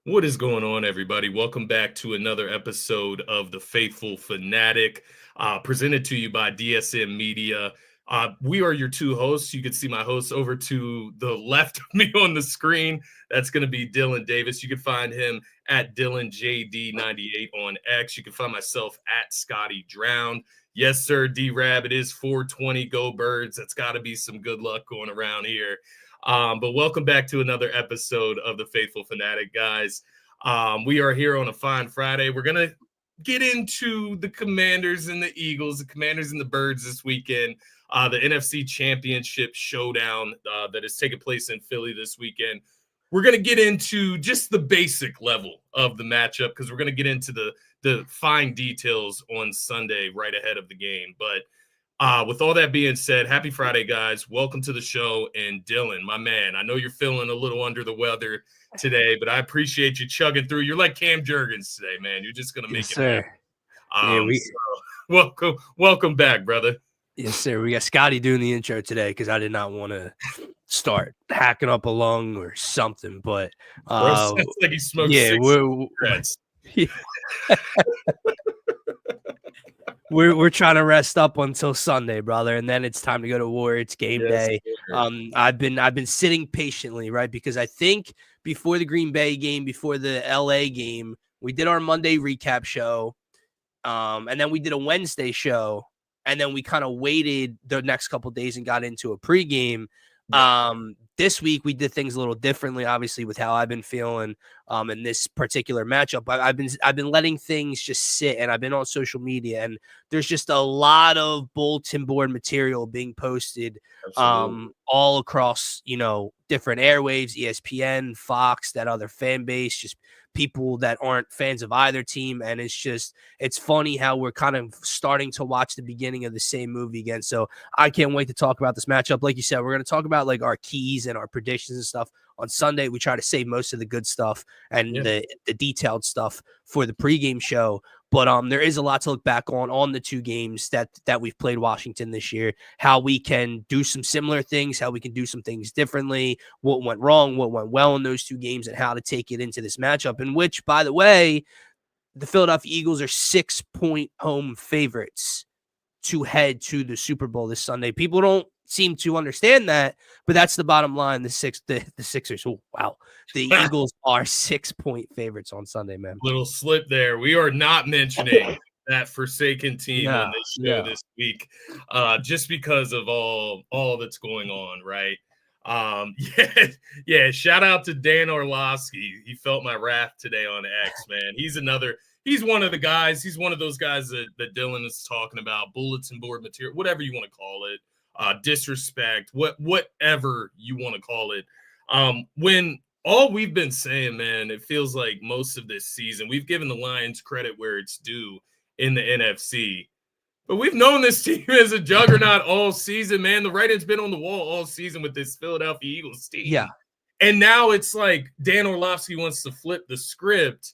What is going on, everybody? Welcome back to another episode of the Faithful Fanatic, presented to you by DSM-Media. We are your two hosts. You can see my host over to the left of me on the screen. That's going to be Dylan Davis. You can find him at DylanJD98 on X. You can find myself at Scotty Drowned. Yes, sir, D-Rab. It is 420. Go Birds. That's got to be some good luck going around here. But welcome back to another episode of the Faithful Fanatic, guys. We are here on a fine Friday. We're going to get into the Commanders and the Eagles, the Commanders and the Birds this weekend, the NFC Championship showdown that is taking place in Philly this weekend. We're going to get into just the basic level of the matchup because we're going to get into the fine details on Sunday right ahead of the game. But with all that being said, happy Friday, guys. Welcome to the show. And Dylan, my man, I know you're feeling a little under the weather today, but I appreciate you chugging through. You're like Cam Jurgens today, man. You're just going to make it happen. So welcome back, brother. Yes, sir. We got Scotty doing the intro today because I did not want to start hacking up a lung or something. But sounds like he smoked cigarettes. We're trying to rest up until Sunday, brother, and then it's time to go to war. It's game day. I've been sitting patiently, right? Because I think before the Green Bay game, before the LA game, we did our Monday recap show, and then we did a Wednesday show, and then we kind of waited the next couple of days and got into a pregame. This week we did things a little differently, obviously, with how I've been feeling in this particular matchup. I've been letting things just sit, and I've been on social media, and there's just a lot of bulletin board material being posted all across, different airwaves, ESPN, Fox, that other fan base, just people that aren't fans of either team. And it's funny how we're kind of starting to watch the beginning of the same movie again. So I can't wait to talk about this matchup. Like you said, we're going to talk about like our keys and our predictions and stuff on Sunday. We try to save most of the good stuff and the detailed stuff for the pregame show. But there is a lot to look back on the two games that we've played Washington this year, how we can do some similar things, how we can do some things differently, what went wrong, what went well in those two games, and how to take it into this matchup, in which, by the way, the Philadelphia Eagles are 6-point home favorites to head to the Super Bowl this Sunday. People don't seem to understand that, but that's the bottom line. The Sixers, the Eagles are 6-point favorites on Sunday, man. Little slip there. We are not mentioning that forsaken team on this show this week, just because of all that's going on, right? Shout out to Dan Orlovsky. He felt my wrath today on X, man. He's one of the guys. He's one of those guys that Dylan is talking about, bulletin board material, whatever you want to call it. Disrespect, whatever you want to call it. When all we've been saying, man, it feels like most of this season, we've given the Lions credit where it's due in the NFC. But we've known this team as a juggernaut all season, man. The writing's been on the wall all season with this Philadelphia Eagles team. Yeah. And now it's like Dan Orlovsky wants to flip the script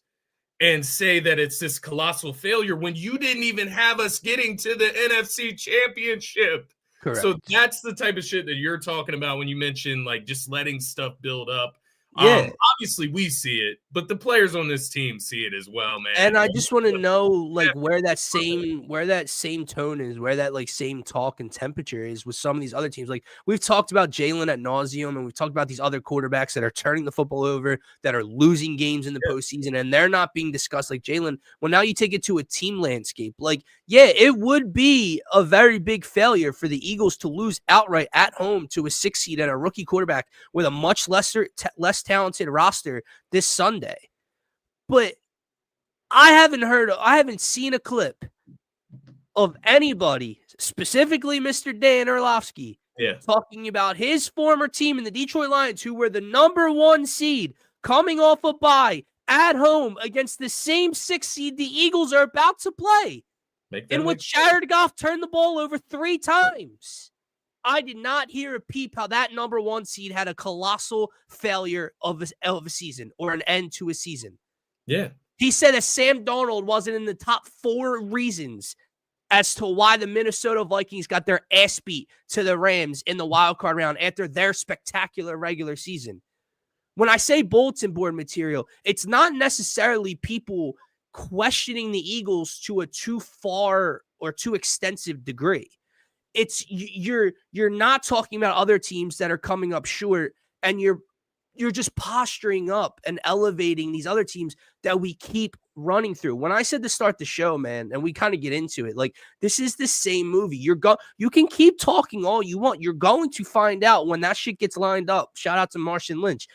and say that it's this colossal failure when you didn't even have us getting to the NFC Championship. Correct. So that's the type of shit that you're talking about when you mention like just letting stuff build up. Obviously we see it, but the players on this team see it as well, man. And I just want to know like where that same tone is, where that like same talk and temperature is with some of these other teams. Like we've talked about Jalen at nauseum, and we've talked about these other quarterbacks that are turning the football over, that are losing games in the postseason, and they're not being discussed like Jalen. Well, now you take it to a team landscape. Like, it would be a very big failure for the Eagles to lose outright at home to a 6 seed and a rookie quarterback with a much less talented roster this Sunday. But I haven't seen a clip of anybody, specifically Mr. Dan Orlovsky, talking about his former team in the Detroit Lions, who were the number 1 seed coming off a bye at home against the same 6 seed the Eagles are about to play, in which Jared Goff turned the ball over 3 times. I did not hear a peep how that number 1 seed had a colossal failure of a season or an end to a season. Yeah. He said that Sam Darnold wasn't in the top 4 reasons as to why the Minnesota Vikings got their ass beat to the Rams in the wild card round after their spectacular regular season. When I say bulletin board material, it's not necessarily people questioning the Eagles to a too far or too extensive degree. It's you're not talking about other teams that are coming up short, and you're just posturing up and elevating these other teams that we keep running through. When I said to start the show, man, and we kind of get into it, like, this is the same movie. You can keep talking all you want. You're going to find out when that shit gets lined up. Shout out to Martian Lynch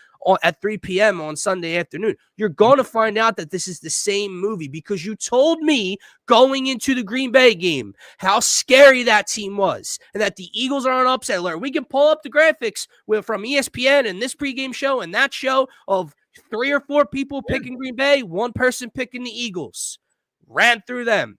at 3 p.m. on Sunday afternoon. You're going to find out that this is the same movie, because you told me going into the Green Bay game how scary that team was, and that the Eagles are on upset alert. We can pull up the graphics from ESPN and this pregame show and that show of 3 or 4 people picking Green Bay, 1 person picking the Eagles. Ran through them.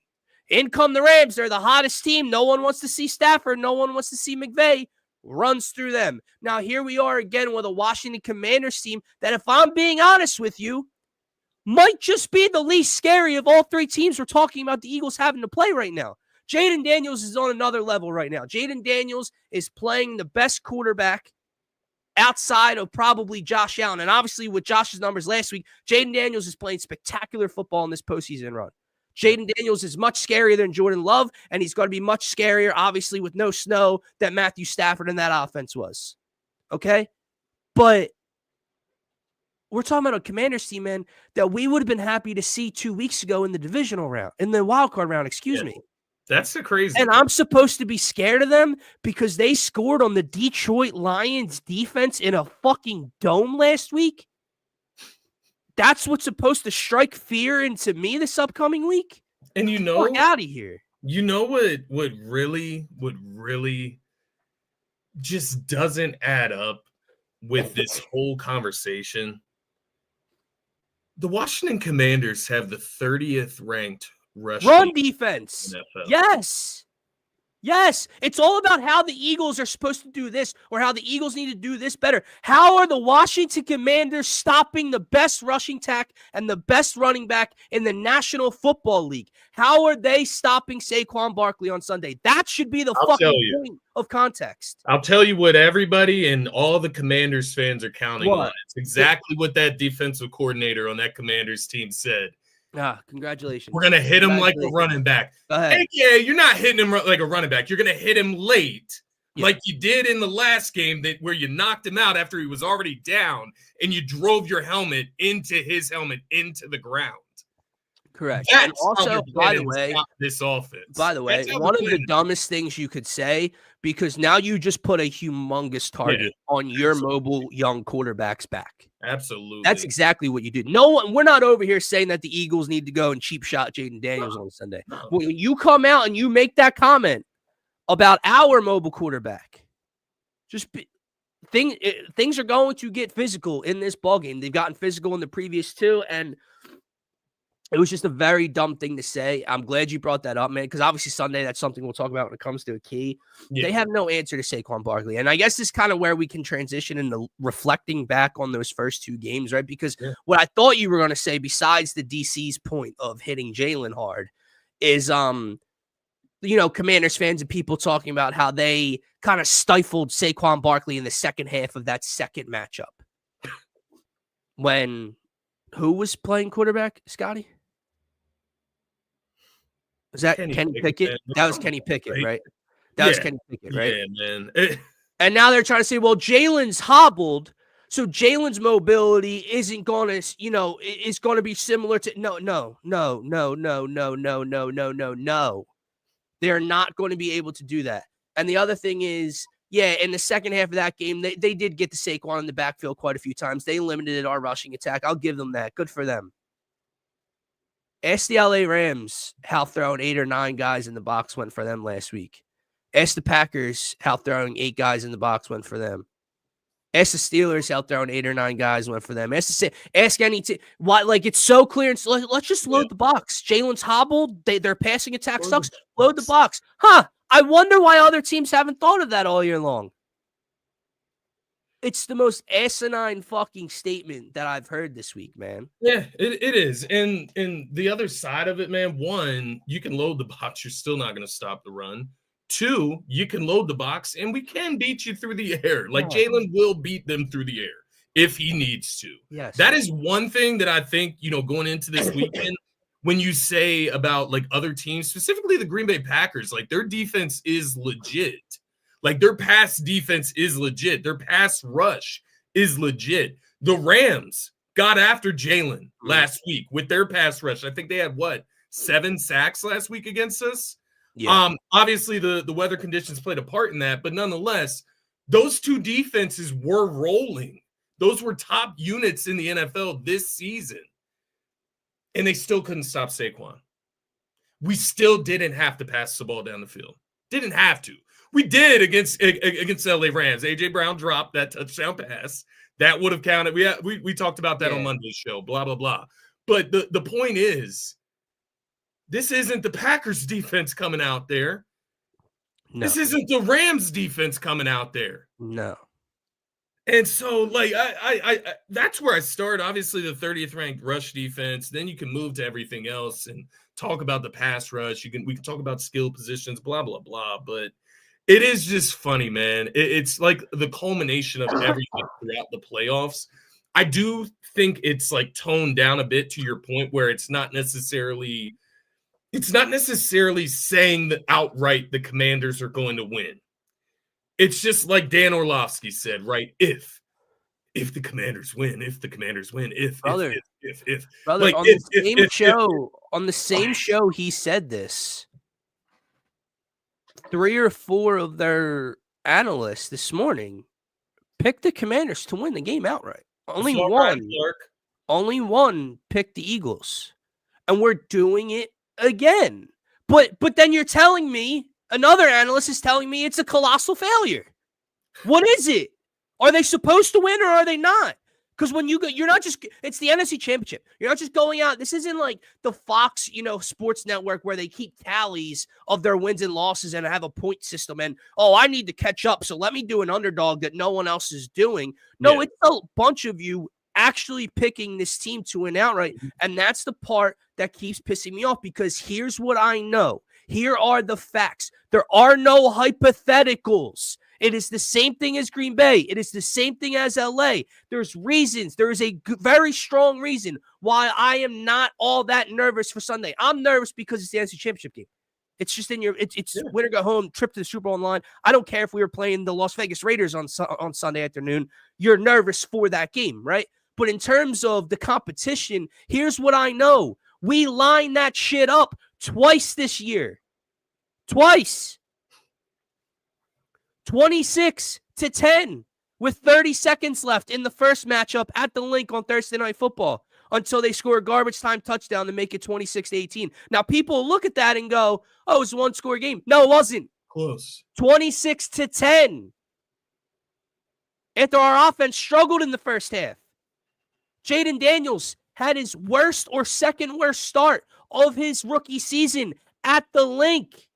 In come the Rams. They're the hottest team. No one wants to see Stafford. No one wants to see McVay. Runs through them. Now, here we are again with a Washington Commanders team that, if I'm being honest with you, might just be the least scary of all 3 teams we're talking about the Eagles having to play right now. Jaden Daniels is on another level right now. Jaden Daniels is playing the best quarterback outside of probably Josh Allen. And obviously, with Josh's numbers last week, Jaden Daniels is playing spectacular football in this postseason run. Jaden Daniels is much scarier than Jordan Love, and he's going to be much scarier, obviously, with no snow, that Matthew Stafford and that offense was. Okay? But we're talking about a Commanders team, man, that we would have been happy to see 2 weeks ago in the divisional round, in the wild card round, excuse me. That's the crazy And I'm supposed to be scared of them because they scored on the Detroit Lions defense in a fucking dome last week? That's what's supposed to strike fear into me this upcoming week? And Get out of here. You know what really just doesn't add up with this whole conversation? The Washington Commanders have the 30th ranked run defense. NFL. Yes. It's all about how the Eagles are supposed to do this, or how the Eagles need to do this better. How are the Washington Commanders stopping the best rushing attack and the best running back in the National Football League? How are they stopping Saquon Barkley on Sunday? That should be the fucking point of context. I'll tell you what everybody and all the Commanders fans are counting on. It's exactly what that defensive coordinator on that Commanders team said. Congratulations. We're going to hit him like a running back. AKA, you're not hitting him like a running back. You're going to hit him late, like you did in the last game where you knocked him out after he was already down, and you drove your helmet into the ground. Correct. That's and also, by the way, this offense. By the way, one of the dumbest ththings you could say, because now you just put a humongous target on your mobile young quarterback's back. Absolutely. That's exactly what you do. No one, we're not over here saying that the Eagles need to go and cheap shot Jaden Daniels on Sunday. When you come out and you make that comment about our mobile quarterback, things are going to get physical in this ballgame. They've gotten physical in the previous 2, and it was just a very dumb thing to say. I'm glad you brought that up, man, because obviously Sunday, that's something we'll talk about when it comes to a key. Yeah. They have no answer to Saquon Barkley. And I guess this is kind of where we can transition into reflecting back on those first 2 games, right? Because what I thought you were going to say, besides the DC's point of hitting Jalen hard, is, Commanders fans and people talking about how they kind of stifled Saquon Barkley in the second half of that second matchup. Who was playing quarterback, Scotty? Was that Kenny Pickett? That was Kenny Pickett, right? That was Kenny Pickett, right? Yeah, man. And now they're trying to say, well, Jalen's hobbled, so Jalen's mobility isn't going to, is going to be similar to no. They're not going to be able to do that. And the other thing is, in the second half of that game, they did get to Saquon in the backfield quite a few times. They limited our rushing attack. I'll give them that. Good for them. Ask the LA Rams how throwing 8 or 9 guys in the box went for them last week. Ask the Packers how throwing 8 guys in the box went for them. Ask the Steelers how throwing 8 or 9 guys went for them. Ask any team. Why? Like, it's so clear. And let's just load the box. Jalen's hobbled. Their passing attack sucks. Load the box. I wonder why other teams haven't thought of that all year long. It's the most asinine fucking statement that I've heard this week, man. Yeah, it is. And the other side of it, man, 1, you can load the box. You're still not going to stop the run. 2, you can load the box, and we can beat you through the air. Like, Jalen will beat them through the air. if he needs to. Yes. That is one thing that I think, going into this weekend, when you say about like other teams, specifically the Green Bay Packers, like their defense is legit. Like their pass defense is legit. Their pass rush is legit. The Rams got after Jalen last week with their pass rush. I think they had 7 sacks last week against us. Yeah. Obviously the weather conditions played a part in that, but nonetheless, those two defenses were rolling. Those were top units in the NFL this season. And they still couldn't stop Saquon. We still didn't have to pass the ball down the field. Didn't have to. We did against the LA Rams. A.J. Brown dropped that touchdown pass. That would have counted. We talked about that on Monday's show, blah, blah, blah. But the point is, this isn't the Packers defense coming out there. No. This isn't the Rams defense coming out there. No. And so, like, I that's where I start. Obviously, the 30th ranked rush defense. Then you can move to everything else and talk about the pass rush. We can talk about skill positions, blah, blah, blah. But it is just funny, man. It's like the culmination of everything throughout the playoffs. I do think it's like toned down a bit to your point where it's not necessarily saying that outright the Commanders are going to win. It's just like Dan Orlovsky said, right? If the Commanders win, if the Commanders win, brother, like, on the same show, he said this. 3 or 4 of their analysts this morning picked the Commanders to win the game outright. Only one picked the Eagles, and we're doing it again. But then you're telling me, another analyst is telling me it's a colossal failure. What is it? Are they supposed to win or are they not? Because when you're not just, it's the NFC Championship. You're not just going out. This isn't like the Fox, sports network where they keep tallies of their wins and losses and have a point system. And, I need to catch up, so let me do an underdog that no one else is doing. No, It's a bunch of you actually picking this team to win outright. And that's the part that keeps pissing me off, because here's what I know. Here are the facts. There are no hypotheticals. It is the same thing as Green Bay. It is the same thing as LA. There's reasons. There is a very strong reason why I am not all that nervous for Sunday. I'm nervous because it's the NFC Championship game. It's just it's winner go home, trip to the Super Bowl online. I don't care if we were playing the Las Vegas Raiders on Sunday afternoon. You're nervous for that game, right? But in terms of the competition, here's what I know. We lined that shit up twice this year. Twice. 26-10 with 30 seconds left in the first matchup at the Link on Thursday Night Football until they score a garbage time touchdown to make it 26-18. Now, people look at that and go, it was a one-score game. No, it wasn't. Close. 26-10. After our offense struggled in the first half. Jaden Daniels had his worst or second worst start of his rookie season at the Link.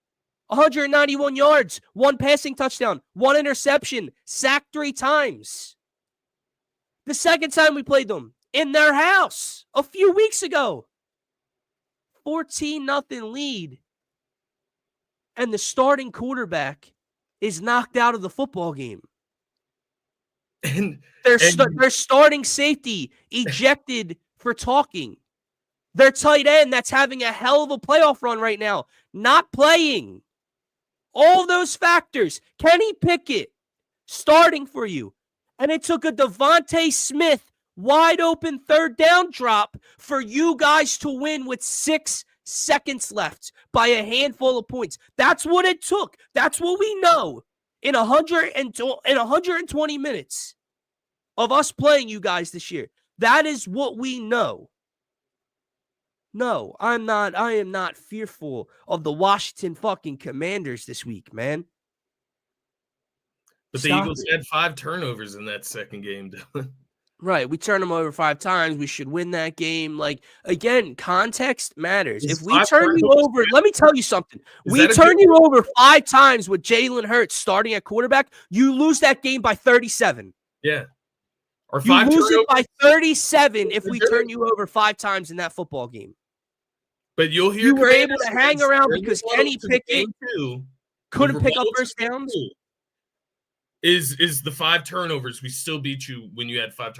191 yards, 1 passing touchdown, 1 interception, sacked 3 times. The second time we played them in their house a few weeks ago. 14-0 lead. And the starting quarterback is knocked out of the football game. And their starting safety ejected for talking. Their tight end that's having a hell of a playoff run right now, not playing. All those factors. Kenny Pickett starting for you. And it took a Devontae Smith wide open third down drop for you guys to win with 6 seconds left by a handful of points. That's what it took. That's what we know in 120 minutes of us playing you guys this year. That is what we know. No, I am not fearful of the Washington fucking Commanders this week, man. But the Eagles had 5 turnovers in that second game, Dylan. Right. We turned them over 5 times. We should win that game. Like, again, context matters. If we turn you over, let me tell you something. We turn you over 5 times with Jalen Hurts starting at quarterback, you lose that game by 37. Yeah. Or you lose it by 37 if we turn you over 5 times in that football game. But you'll hear you were able to hang around because Kenny Pickett couldn't pick up first downs. is the 5 turnovers. We still beat you when you had 5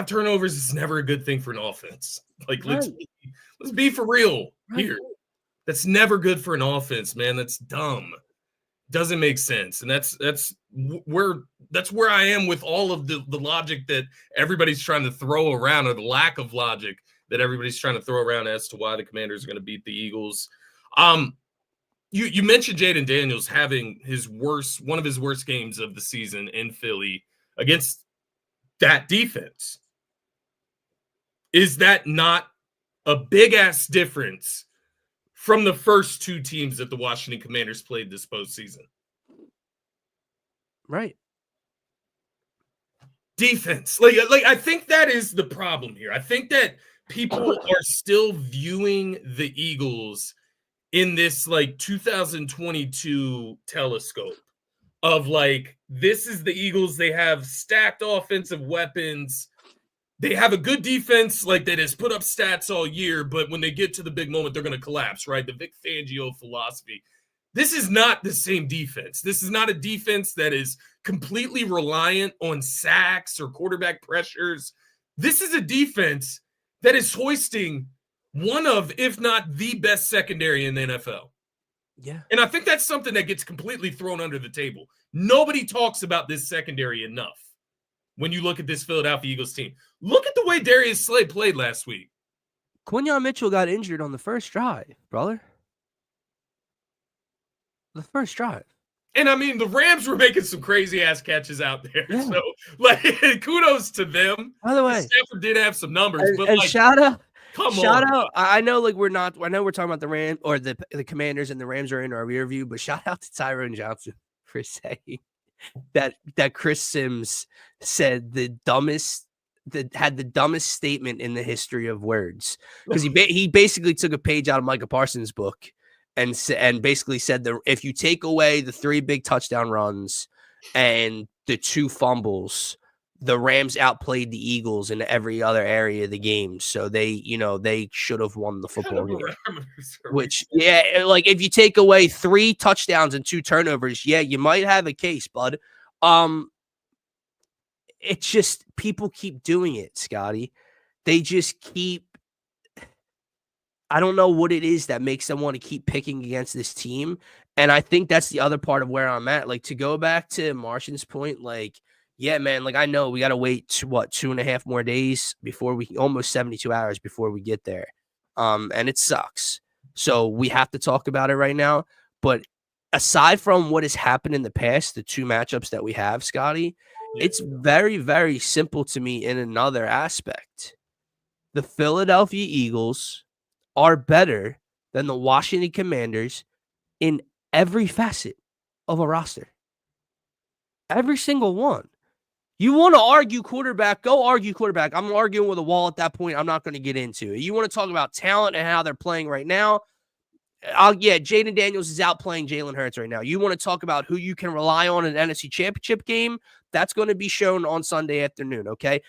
turnovers is never a good thing for an offense. Like, let's be for real here. That's never good for an offense, man. That's dumb. Doesn't make sense. And that's where I am with all of the logic that everybody's trying to throw around, or the lack of logic that everybody's trying to throw around as to why the Commanders are going to beat the Eagles. You mentioned Jaden Daniels having one of his worst games of the season in Philly against that defense. Is that not a big-ass difference from the first 2 teams that the Washington Commanders played this postseason? Right. Defense. Like I think that is the problem here. I think that people are still viewing the Eagles in this like 2022 telescope of like, this is the Eagles. They have stacked offensive weapons. They have a good defense like that has put up stats all year, but when they get to the big moment, they're going to collapse, right? The Vic Fangio philosophy. This is not the same defense. This is not a defense that is completely reliant on sacks or quarterback pressures. This is a defense that is hoisting one of, if not the best secondary in the NFL. Yeah. And I think that's something that gets completely thrown under the table. Nobody talks about this secondary enough when you look at this Philadelphia Eagles team. Look at the way Darius Slay played last week. Quinyon Mitchell got injured on the first drive, brother. The first drive. And I mean, the Rams were making some crazy ass catches out there. Yeah. So, like, kudos to them. By the way, Stafford did have some numbers, but and like, shout out. Shout out. I know, like, we're talking about the Rams or the Commanders, and the Rams are in our rear view, but shout out to Tyrone Johnson for saying that Chris Sims said had the dumbest statement in the history of words, because he basically took a page out of Micah Parsons' book and basically said that if you take away the 3 big touchdown runs and the 2 fumbles, the Rams outplayed the Eagles in every other area of the game. So they should have won the football game. Which, yeah, like if you take away 3 touchdowns and 2 turnovers, yeah, you might have a case, bud. It's just people keep doing it, Scotty. They just keep. I don't know what it is that makes them want to keep picking against this team. And I think that's the other part of where I'm at. Like, to go back to Martian's point, like, yeah, man, like, I know we got to wait 2.5 more days almost 72 hours before we get there. And it sucks. So we have to talk about it right now. But aside from what has happened in the past, the 2 matchups that we have, Scotty, it's very, very simple to me in another aspect. The Philadelphia Eagles are better than the Washington Commanders in every facet of a roster. Every single one. You want to argue quarterback, go argue quarterback. I'm arguing with a wall at that point. I'm not going to get into it. You want to talk about talent and how they're playing right now? Jaden Daniels is outplaying Jalen Hurts right now. You want to talk about who you can rely on in an NFC Championship game? That's going to be shown on Sunday afternoon, okay?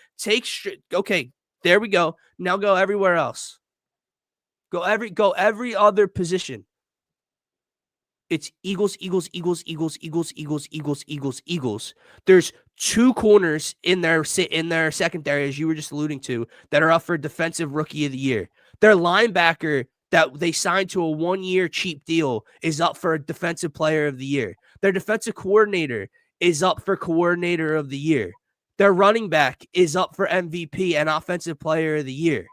Okay, there we go. Now go everywhere else. Go every other position. It's Eagles, Eagles, Eagles, Eagles, Eagles, Eagles, Eagles, Eagles, Eagles. There's 2 corners in their secondary, as you were just alluding to, that are up for Defensive Rookie of the Year. Their linebacker that they signed to a 1-year cheap deal is up for Defensive Player of the Year. Their defensive coordinator is up for Coordinator of the Year. Their running back is up for MVP and Offensive Player of the Year.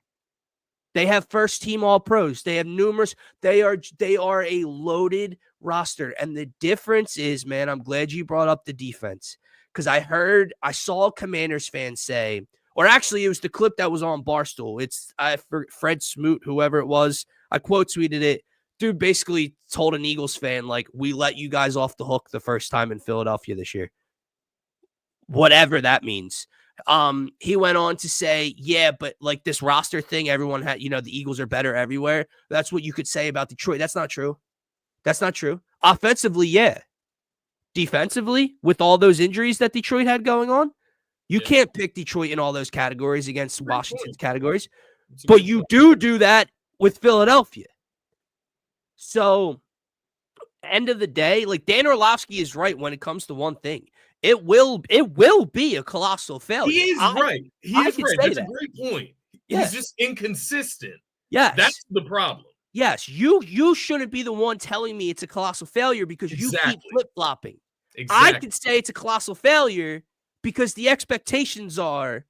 They have first-team All-Pros. They have numerous. They are a loaded roster. And the difference is, man, I'm glad you brought up the defense, because I saw a Commanders fan say, or actually it was the clip that was on Barstool. It's Fred Smoot, whoever it was. I quote tweeted it. Dude basically told an Eagles fan, like, we let you guys off the hook the first time in Philadelphia this year. Whatever that means. He went on to say, yeah, but like this roster thing, everyone had, the Eagles are better everywhere. That's what you could say about Detroit. That's not true. That's not true. Offensively, yeah. Defensively, with all those injuries that Detroit had going on, you can't pick Detroit in all those categories against Washington's categories. But you do that with Philadelphia. So, end of the day, like, Dan Orlovsky is right when it comes to one thing. it will be a colossal failure. He is right. He is right. That's a great point. He's just inconsistent. Yes. That's the problem. Yes, you shouldn't be the one telling me it's a colossal failure because you keep flip-flopping. Exactly. I can say it's a colossal failure because the expectations are,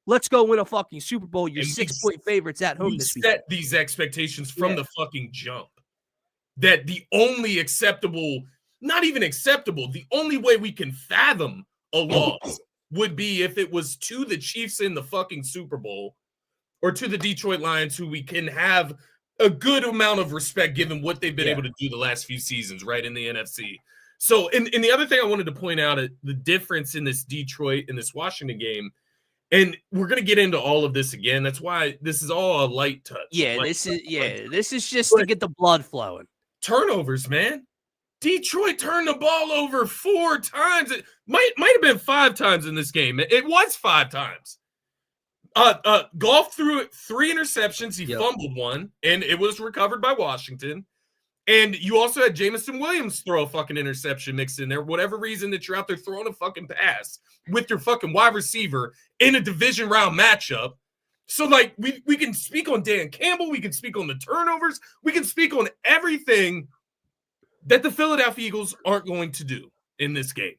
let's go win a fucking Super Bowl. You're 6-point favorites at home this week. We set these expectations from the fucking jump. That the only acceptable, not even acceptable, the only way we can fathom a loss would be if it was to the Chiefs in the fucking Super Bowl or to the Detroit Lions, who we can have a good amount of respect given what they've been able to do the last few seasons, right, in the NFC. So, and the other thing I wanted to point out, the difference in this Detroit and this Washington game, and we're going to get into all of this again. That's why this is all a light touch. Yeah, this is just to get the blood flowing. Turnovers, man. Detroit turned the ball over 4 times. It might have been 5 times in this game. It was 5 times. Goff threw 3 interceptions. He fumbled 1, and it was recovered by Washington. And you also had Jamison Williams throw a fucking interception mixed in there. Whatever reason that you're out there throwing a fucking pass with your fucking wide receiver in a division round matchup. So, like, we can speak on Dan Campbell. We can speak on the turnovers. We can speak on everything that the Philadelphia Eagles aren't going to do in this game.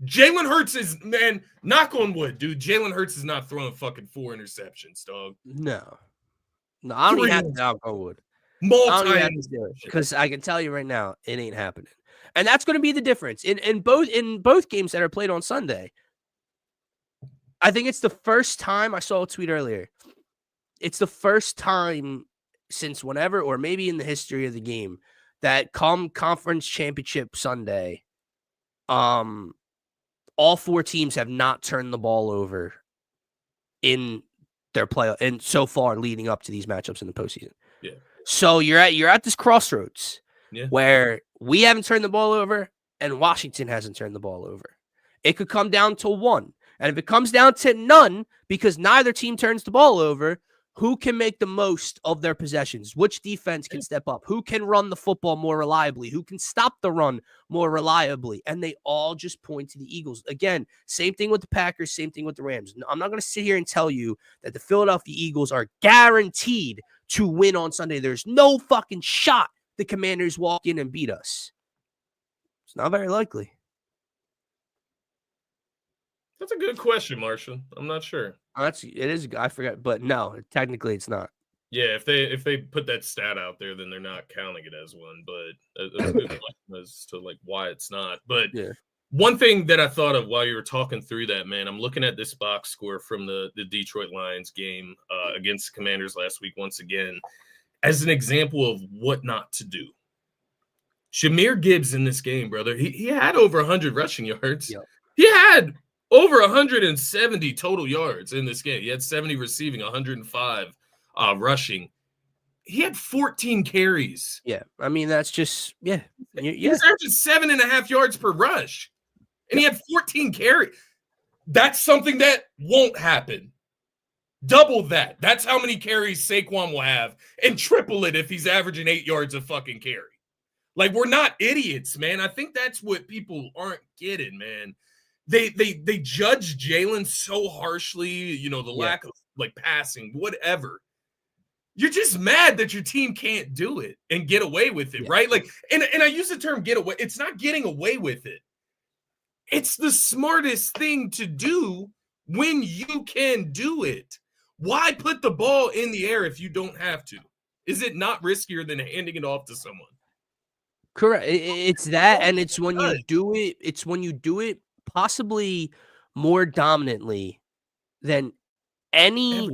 Jalen Hurts is, man, knock on wood, dude. Jalen Hurts is not throwing fucking 4 interceptions, dog. No, I don't even have to knock on wood. Because I can tell you right now, it ain't happening. And that's going to be the difference. In both games that are played on Sunday, I think it's the first time, I saw a tweet earlier, it's the first time since whenever, or maybe in the history of the game, that come conference championship Sunday, all 4 teams have not turned the ball over in their play, and so far leading up to these matchups in the postseason. Yeah. So you're at this crossroads where we haven't turned the ball over and Washington hasn't turned the ball over. It could come down to 1. And if it comes down to none, because neither team turns the ball over, who can make the most of their possessions? Which defense can step up? Who can run the football more reliably? Who can stop the run more reliably? And they all just point to the Eagles. Again, same thing with the Packers, same thing with the Rams. I'm not going to sit here and tell you that the Philadelphia Eagles are guaranteed to win on Sunday. There's no fucking shot the Commanders walk in and beat us. It's not very likely. That's a good question, Marshall. I'm not sure. It is. I forgot, but no, technically it's not. Yeah, if they put that stat out there, then they're not counting it as one. But that's a good question as to like why it's not. But one thing that I thought of while you were talking through that, man, I'm looking at this box score from the Detroit Lions game against the Commanders last week once again as an example of what not to do. Jahmyr Gibbs in this game, brother, he had over 100 rushing yards. Yep. He had over 170 total yards in this game. He had 70 receiving, 105 rushing. He had 14 carries. Yeah, I mean, that's just, He was averaging 7.5 yards per rush. And he had 14 carries. That's something that won't happen. Double that. That's how many carries Saquon will have. And triple it if he's averaging 8 yards a fucking carry. Like, we're not idiots, man. I think that's what people aren't getting, man. They judge Jalen so harshly, the lack of like passing, whatever. You're just mad that your team can't do it and get away with it, right? Like, and I use the term get away. It's not getting away with it. It's the smartest thing to do when you can do it. Why put the ball in the air if you don't have to? Is it not riskier than handing it off to someone? Correct. It's that, and it's when you do it. It's when you do it possibly more dominantly than any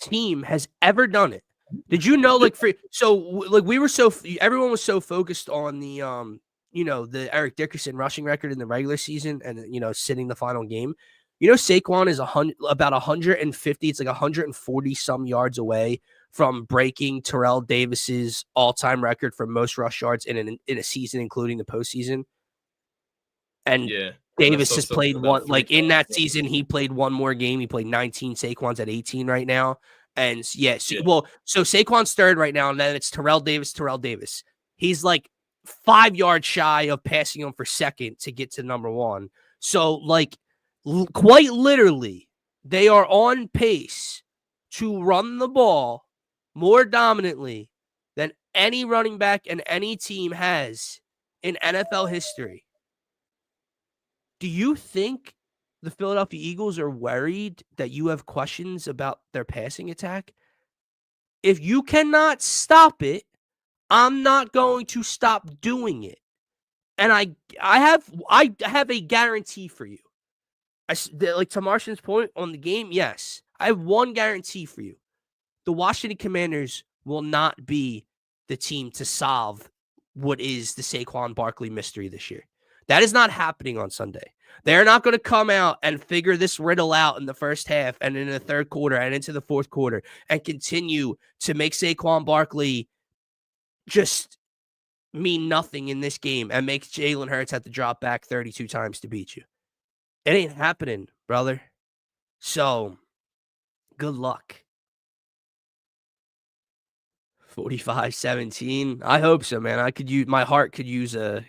team has ever done it. Did you know, everyone was so focused on the the Eric Dickerson rushing record in the regular season and sitting the final game. Saquon is about 150. It's like 140 some yards away from breaking Terrell Davis's all-time record for most rush yards in a season, including the postseason. And Davis has played one, like in that season, he played one more game. He played 19. Saquon's at 18 right now. And so Saquon's third right now, and then it's Terrell Davis. He's like 5 yards shy of passing him for second to get to number 1. So, like, quite literally, they are on pace to run the ball more dominantly than any running back and any team has in NFL history. Do you think the Philadelphia Eagles are worried that you have questions about their passing attack? If you cannot stop it, I'm not going to stop doing it. And I have a guarantee for you. Like, to Martian's point on the game, yes, I have one guarantee for you. The Washington Commanders will not be the team to solve what is the Saquon Barkley mystery this year. That is not happening on Sunday. They're not going to come out and figure this riddle out in the first half and in the third quarter and into the fourth quarter and continue to make Saquon Barkley just mean nothing in this game and make Jalen Hurts have to drop back 32 times to beat you. It ain't happening, brother. So, good luck. 45-17. I hope so, man. My heart could use a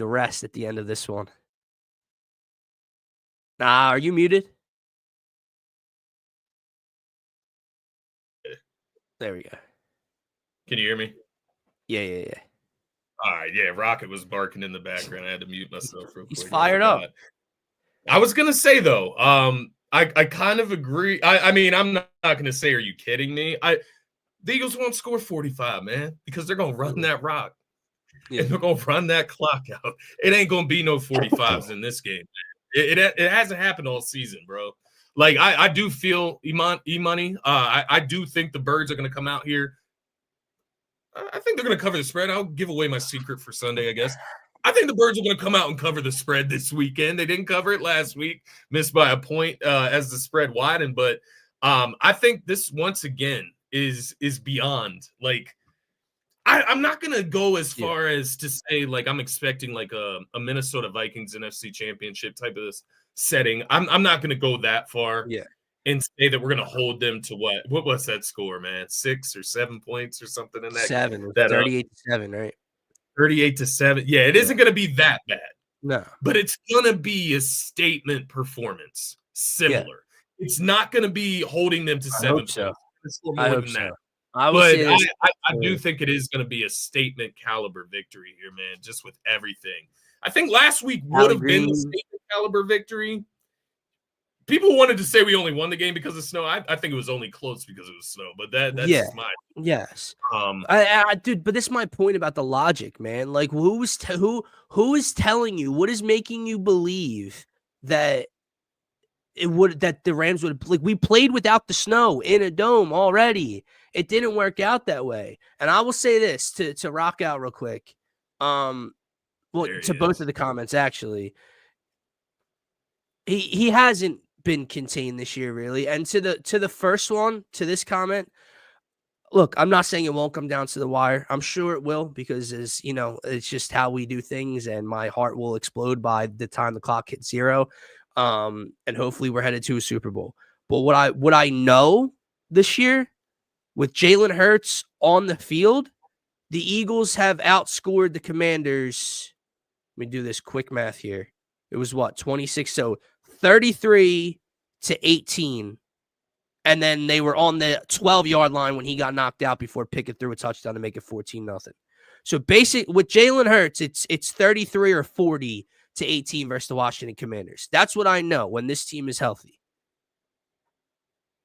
rest at the end of this one. Are you muted? There we go. Can you hear me? Yeah. All right, yeah. Rocket was barking in the background. I had to mute myself real quick. He's fired up. I was gonna say though, I kind of agree. I mean, I'm not gonna say, are you kidding me? The Eagles won't score 45, man, because they're gonna run that rock. Yeah. And they're gonna run that clock out. It ain't gonna be no 45s in this game. It hasn't happened all season, bro. Like, I do feel E-Money. I do think the Birds are gonna come out here. I think they're gonna cover the spread. I'll give away my secret for Sunday, I guess. I think the Birds are going to come out and cover the spread this weekend. They didn't cover it last week, missed by a point as the spread widened. But I think this, once again, is beyond. Like, I'm not going to go as far as to say, like, I'm expecting, like, a Minnesota Vikings NFC Championship type of setting. I'm not going to go that far and say that we're going to hold them to what was that score, man? 6 or 7 points or something in that? 7. 38-7, right? 38-7. Yeah, it isn't going to be that bad. No. But it's going to be a statement performance. Similar. Yeah. It's not going to be holding them to 7 points. So. It's more than that. I do think it is going to be a statement caliber victory here, man, just with everything. I think last week would have been the statement caliber victory. People wanted to say we only won the game because of snow. I think it was only close because it was snow, but that's just my yes. Dude, but this is my point about the logic, man. Like, who is telling you, what is making you believe that that the Rams would, like, we played without the snow in a dome already. It didn't work out that way. And I will say this to rock out real quick. Well, to both of the comments, actually. He hasn't been contained this year, really. And to the first one, to this comment, look, I'm not saying it won't come down to the wire. I'm sure it will, because it's just how we do things, and my heart will explode by the time the clock hits 0. And hopefully we're headed to a Super Bowl. But what I know this year, with Jalen Hurts on the field, the Eagles have outscored the Commanders. Let me do this quick math here. It was 26, so 33-18. And then they were on the 12-yard line when he got knocked out before Pickett threw a touchdown to make it 14-0. So with Jalen Hurts, it's 33 or 40-18 versus the Washington Commanders. That's what I know when this team is healthy.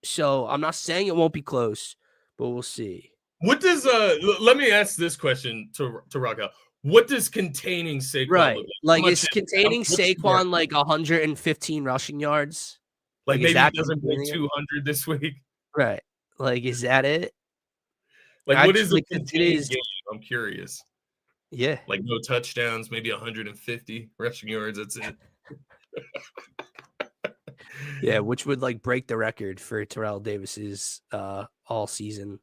So I'm not saying it won't be close, but we'll see. What does let me ask this question to rock out. What does containing Saquon look like? Like, is containing Saquon like 115 rushing yards? Like maybe he doesn't play 200 this week? Right. Like, is that it? Like, what is a containing game? I'm curious. Yeah. Like, no touchdowns, maybe 150 rushing yards. That's it. Yeah, which would, like, break the record for Terrell Davis's all season.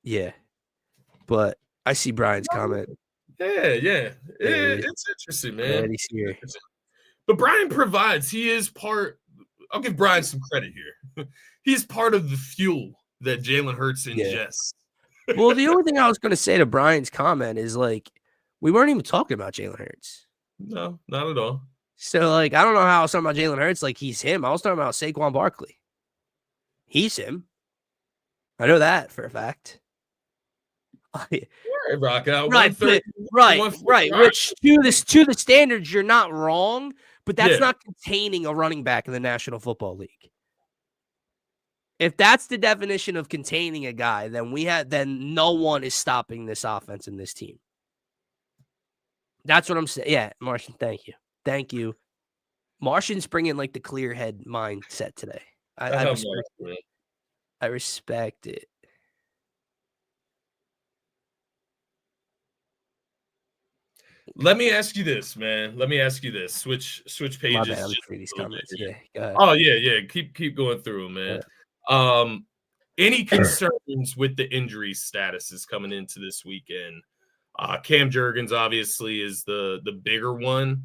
Yeah. But I see Brian's comment. Yeah. It's interesting, man. He's here. But Brian provides. He is part. I'll give Brian some credit here. He's part of the fuel that Jalen Hurts ingests. Well, the only thing I was going to say to Brian's comment is, like, we weren't even talking about Jalen Hurts. No, not at all. So, like, I don't know how I was talking about Jalen Hurts like he's him. I was talking about Saquon Barkley. He's him. I know that for a fact. Rock out Right, 130, right. Which to the standards, you're not wrong, but that's Yeah. not containing a running back in the National Football League. If that's the definition of containing a guy, then no one is stopping this offense and this team. That's what I'm saying. Yeah, Martian, thank you. Martian's bringing like the clear head mindset today. I respect it. I respect it. Let me ask you this, man. Switch pages. My bad. I'm just reading these comments. Yeah, go ahead. Oh yeah. Keep going through them, man. Any concerns with the injury statuses coming into this weekend? Cam Jurgens obviously is the bigger one,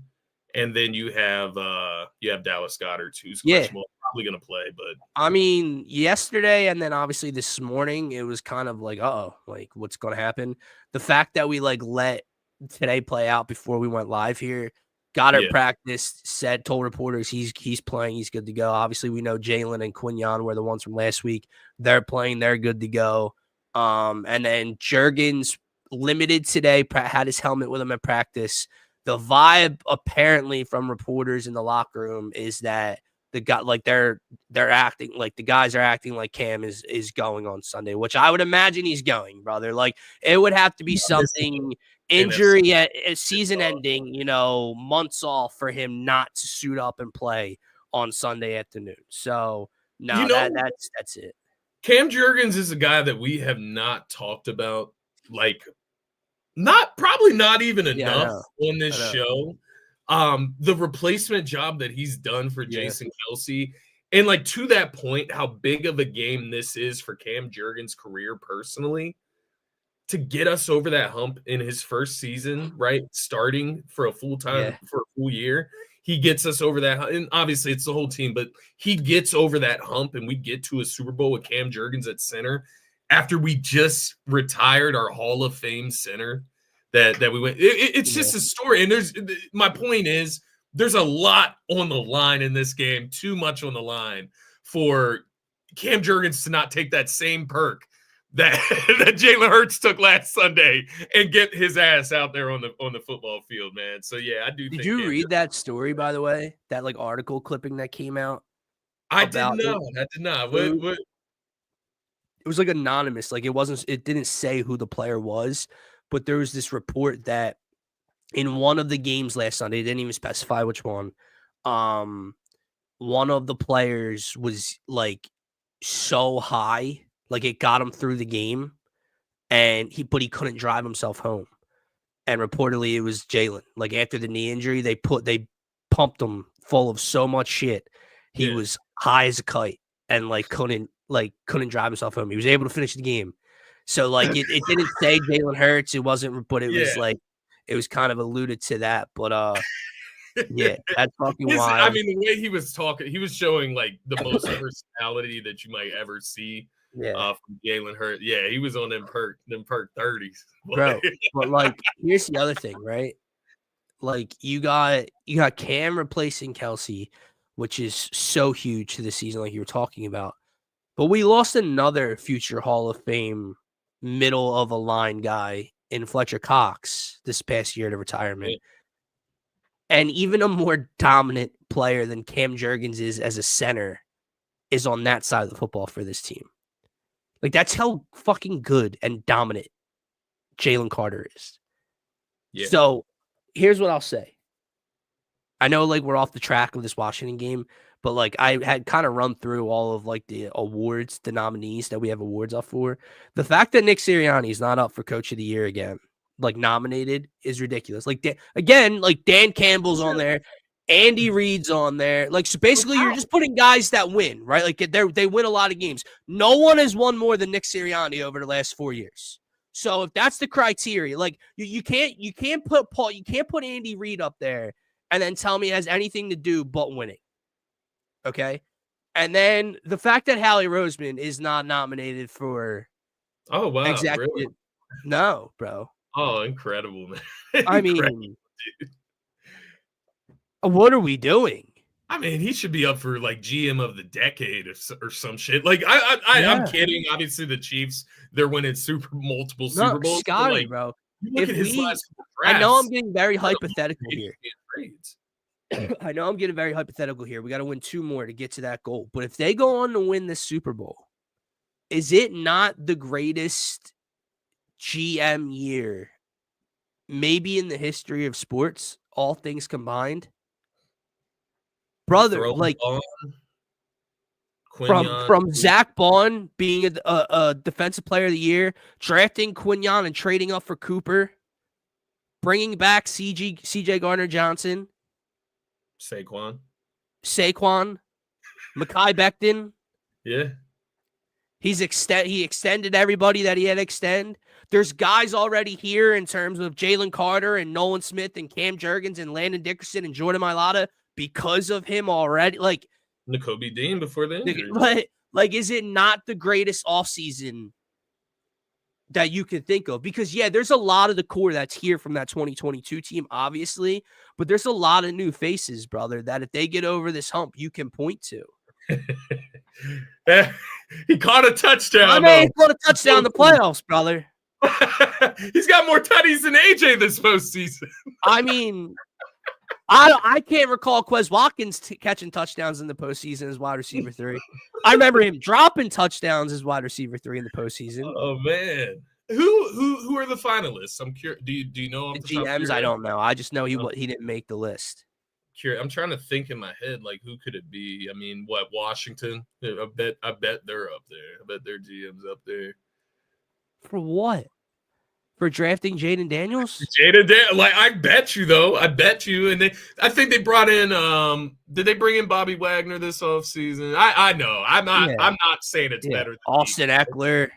and then you have Dallas Goedert, who's questionable, probably going to play. But I mean, yesterday and then obviously this morning, it was kind of like, like what's going to happen? The fact that we like let today play out before we went live here. Goddard practiced, told reporters he's playing, he's good to go. Obviously, we know Jalen and Quinyon were the ones from last week. They're playing, they're good to go. And then Jurgens limited today, had his helmet with him at practice. The vibe apparently from reporters in the locker room is that they're acting like the guys are acting like Cam is going on Sunday, which I would imagine he's going, brother. Like it would have to be something injury at season ending, months off for him not to suit up and play on Sunday afternoon. So no, that's it. Cam Jurgens is a guy that we have not talked about, like probably not even enough on this show. The replacement job that he's done for Jason Kelce, and like to that point, how big of a game this is for Cam Jurgens' career personally. To get us over that hump in his first season, right? Starting for a full year, he gets us over that. And obviously, it's the whole team, but he gets over that hump, and we get to a Super Bowl with Cam Jurgens at center after we just retired our Hall of Fame center. That we went. It's just a story, and my point is there's a lot on the line in this game, too much on the line for Cam Jurgens to not take that same perk that Jalen Hurts took last Sunday and get his ass out there on the football field, man. So yeah, I do. Did you read that story, by the way? That like article clipping that came out? I did not. What? It was like anonymous. Like it didn't say who the player was, but there was this report that in one of the games last Sunday, they didn't even specify which one. One of the players was like so high. Like it got him through the game, but he couldn't drive himself home. And reportedly, it was Jalen. Like after the knee injury, they pumped him full of so much shit. He was high as a kite and couldn't drive himself home. He was able to finish the game. So like it didn't say Jalen Hurts. It wasn't, but it was like it was kind of alluded to that. But yeah, that's fucking wild. I mean, the way he was talking, he was showing like the most personality that you might ever see. From Jalen Hurts. Yeah, he was on them perk 30s. Bro, but like here's the other thing, right? Like you got Cam replacing Kelce, which is so huge to the season, like you were talking about. But we lost another future Hall of Fame middle of a line guy in Fletcher Cox this past year to retirement. Yeah. And even a more dominant player than Cam Jurgens is as a center is on that side of the football for this team. Like, that's how fucking good and dominant Jalen Carter is. Yeah. So, here's what I'll say. I know, like, we're off the track of this Washington game, but, like, I had kind of run through all of, like, the awards, the nominees that we have awards up for. The fact that Nick Sirianni is not up for Coach of the Year again, like, nominated, is ridiculous. Like, Dan Campbell's on there. Andy Reid's on there. Like, so basically, you're just putting guys that win, right? Like, they win a lot of games. No one has won more than Nick Sirianni over the last 4 years. So if that's the criteria, like you can't put Andy Reid up there and then tell me it has anything to do but winning. Okay? And then the fact that Hallie Roseman is not nominated for really? No, bro. Oh, incredible, man. I mean, dude. What are we doing? I mean, he should be up for like GM of the decade or some shit. Like I'm kidding. Obviously, the Chiefs, they're winning multiple Super Bowls. Scotty, like, bro. you look at his last I drafts, know I'm getting very hypothetical here. Trades. I know I'm getting very hypothetical here. We got to win 2 more to get to that goal. But if they go on to win the Super Bowl, is it not the greatest GM year maybe in the history of sports, all things combined? Brother, like from Zach Bond being a defensive player of the year, drafting Quinyon and trading up for Cooper, bringing back CJ Gardner-Johnson, Saquon, Mekhi Becton. Yeah. He extended everybody that he had to extend. There's guys already here in terms of Jalen Carter and Nolan Smith and Cam Jurgens and Landon Dickerson and Jordan Mailata because of him already. Like Nakobe Dean before the injury. Like, is it not the greatest offseason that you can think of? Because, yeah, there's a lot of the core that's here from that 2022 team, obviously, but there's a lot of new faces, brother, that if they get over this hump, you can point to. He caught a touchdown. I mean, he caught a touchdown in the playoffs, brother. He's got more tutties than AJ this postseason. I mean, I can't recall Quez Watkins catching touchdowns in the postseason as wide receiver 3. I remember him dropping touchdowns as wide receiver 3 in the postseason. Oh man, who are the finalists? I'm curious. Do you know the GMs? I don't know. I just know he didn't make the list. I'm trying to think in my head, like, who could it be? I mean, what, Washington? I bet they're up there. I bet their GM's up there. For what? For drafting Jaden Daniels? Like, I bet you, though. I bet you. And I think they brought in did they bring in Bobby Wagner this offseason? I know. I'm not saying it's better than Austin Eckler.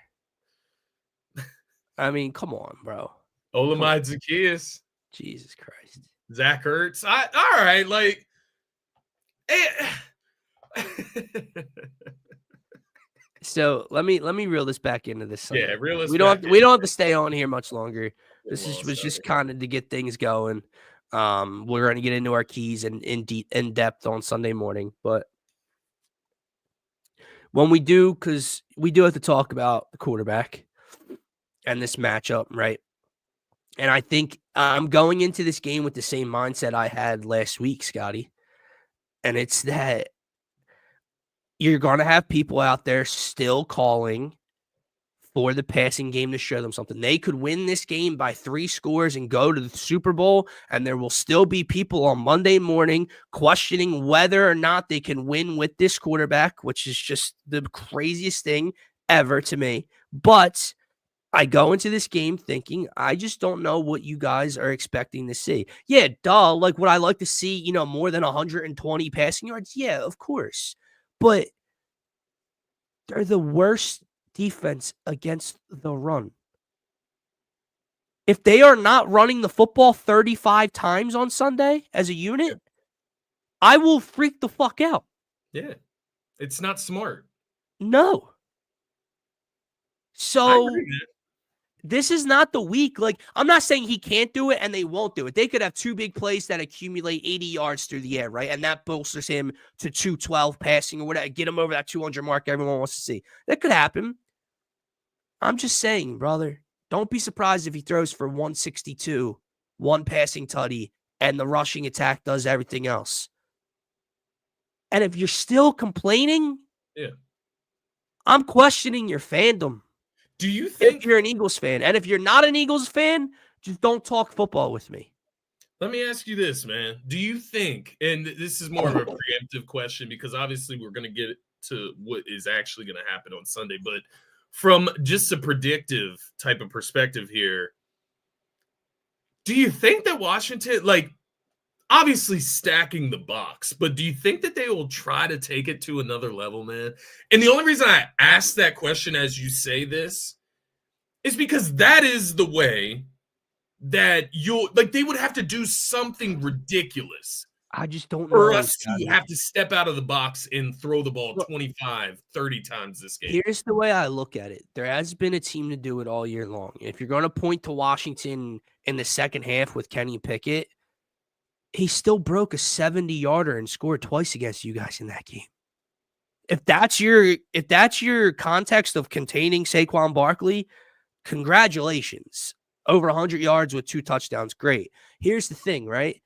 I mean, come on, bro. Olamide Zaccheaus. Jesus Christ. Zach Ertz. All right, like So let me reel this back into this Sunday. Yeah, reel this. We don't have to stay on here much longer. This was just kind of to get things going. We're going to get into our keys and in depth on Sunday morning, but when we do, because we do have to talk about the quarterback and this matchup, right? And I think I'm going into this game with the same mindset I had last week, Scotty. And it's that you're going to have people out there still calling for the passing game to show them something. They could win this game by 3 scores and go to the Super Bowl, and there will still be people on Monday morning questioning whether or not they can win with this quarterback, which is just the craziest thing ever to me. But I go into this game thinking, I just don't know what you guys are expecting to see. Yeah, duh. Like, would I like to see, more than 120 passing yards? Yeah, of course. But they're the worst defense against the run. If they are not running the football 35 times on Sunday as a unit, I will freak the fuck out. Yeah. It's not smart. No. So this is not the week. Like, I'm not saying he can't do it and they won't do it. They could have 2 big plays that accumulate 80 yards through the air, right? And that bolsters him to 212 passing or whatever, get him over that 200 mark everyone wants to see. That could happen. I'm just saying, brother, don't be surprised if he throws for 162, 1 passing tutty, and the rushing attack does everything else. And if you're still complaining, I'm questioning your fandom. Do you think if you're an Eagles fan? And if you're not an Eagles fan, just don't talk football with me. Let me ask you this, man. Do you think, and this is more of a preemptive question because obviously we're going to get to what is actually going to happen on Sunday, but from just a predictive type of perspective here, do you think that Washington, like, obviously stacking the box, but do you think that they will try to take it to another level, man? And the only reason I ask that question as you say this is because that is the way that they would have to do something ridiculous. I just don't know. For us to have to step out of the box and throw the ball 25, 30 times this game. Here's the way I look at it. There has been a team to do it all year long. If you're going to point to Washington in the second half with Kenny Pickett, he still broke a 70-yarder and scored twice against you guys in that game. If that's your context of containing Saquon Barkley, congratulations. Over 100 yards with 2 touchdowns. Great. Here's the thing, right?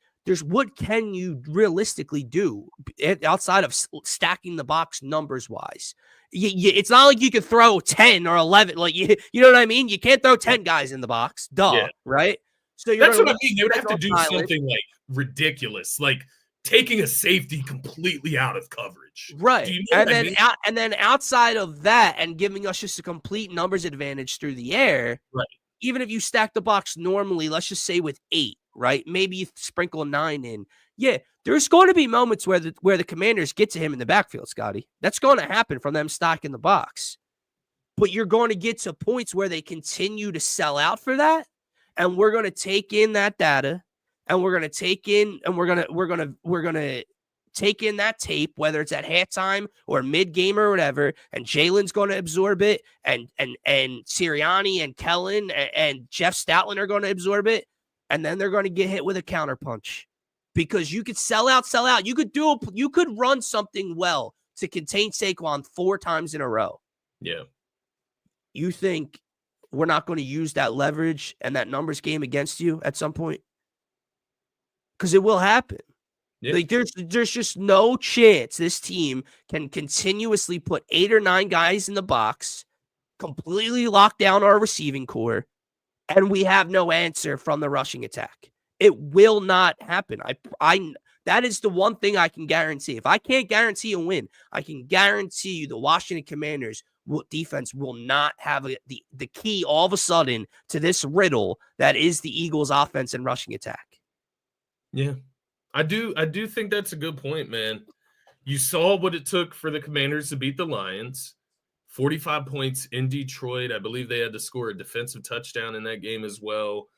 What can you realistically do outside of stacking the box numbers wise? It's not like you could throw 10 or 11. Like, you know what I mean? You can't throw 10 guys in the box. Duh. Right? So that's what I mean. They would have to do something like ridiculous, like taking a safety completely out of coverage. Right. Do you know and then outside of that and giving us just a complete numbers advantage through the air, right? Even if you stack the box normally, let's just say with 8, right? Maybe you sprinkle 9 in. Yeah, there's going to be moments where the Commanders get to him in the backfield, Scotty. That's going to happen from them stocking the box. But you're going to get to points where they continue to sell out for that, and we're going to take in that data, and we're going to take in take in that tape, whether it's at halftime or mid-game or whatever, and Jalen's going to absorb it, and Sirianni and Kellen and Jeff Stoutland are going to absorb it, and then they're going to get hit with a counterpunch. Because you could sell out. You could run something well to contain Saquon 4 times in a row. Yeah. You think we're not going to use that leverage and that numbers game against you at some point? Because it will happen. Yeah. Like there's just no chance this team can continuously put 8 or 9 guys in the box, completely lock down our receiving core, and we have no answer from the rushing attack. It will not happen. That is the one thing I can guarantee. If I can't guarantee a win, I can guarantee you the Washington Commanders defense will not have the key all of a sudden to this riddle that is the Eagles' offense and rushing attack. Yeah. I do think that's a good point, man. You saw what it took for the Commanders to beat the Lions. 45 points in Detroit. I believe they had to score a defensive touchdown in that game as well.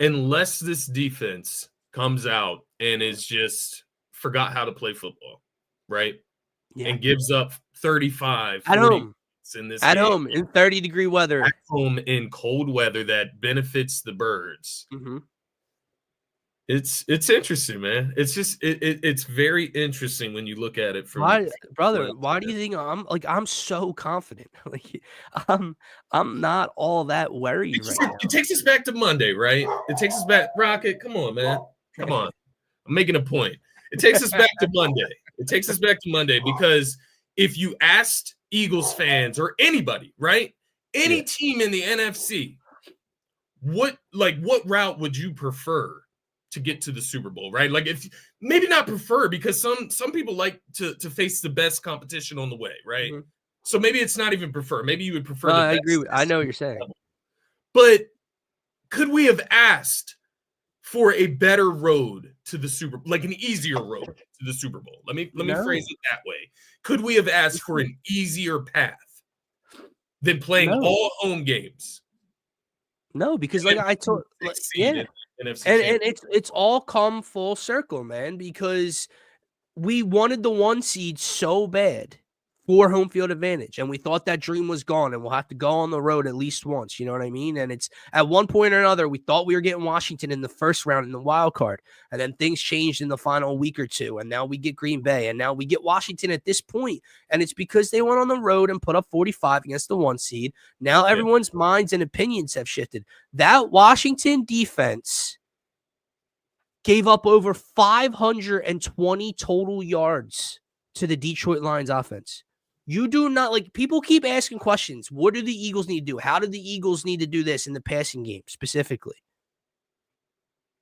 Unless this defense comes out and is just forgot how to play football, right? Yeah. And gives up 35 at home in this at game. Home in 30-degree weather. At home in cold weather that benefits the birds. Mm-hmm. It's interesting, man. It's just it's very interesting when you look at it from why do you think I'm so confident? Like I'm not all that worried right now. It takes us back to Monday, right? It takes us back. Rocket, come on, man. Come on. I'm making a point. It takes us back to Monday. It takes us back to Monday because if you asked Eagles fans or anybody, right? Any team in the NFC, what route would you prefer to get to the Super Bowl, right? Like if maybe not prefer because some people like to face the best competition on the way, right? Mm-hmm. So maybe it's not even prefer. Maybe you would prefer. I agree. I know what you're saying. But could we have asked for a better road to the Super Bowl, like an easier road to the Super Bowl? Let me phrase it that way. Could we have asked for an easier path than playing all home games? No, because like I told, NFC and it's all come full circle, man, because we wanted the 1 seed so bad for home field advantage, and we thought that dream was gone, and we'll have to go on the road at least once, you know what I mean? And it's at one point or another, we thought we were getting Washington in the first round in the wild card, and then things changed in the final week or two, and now we get Green Bay, and now we get Washington at this point, and it's because they went on the road and put up 45 against the 1 seed. Now everyone's minds and opinions have shifted. That Washington defense gave up over 520 total yards to the Detroit Lions offense. You do not, like, people keep asking questions. What do the Eagles need to do? How do the Eagles need to do this in the passing game specifically?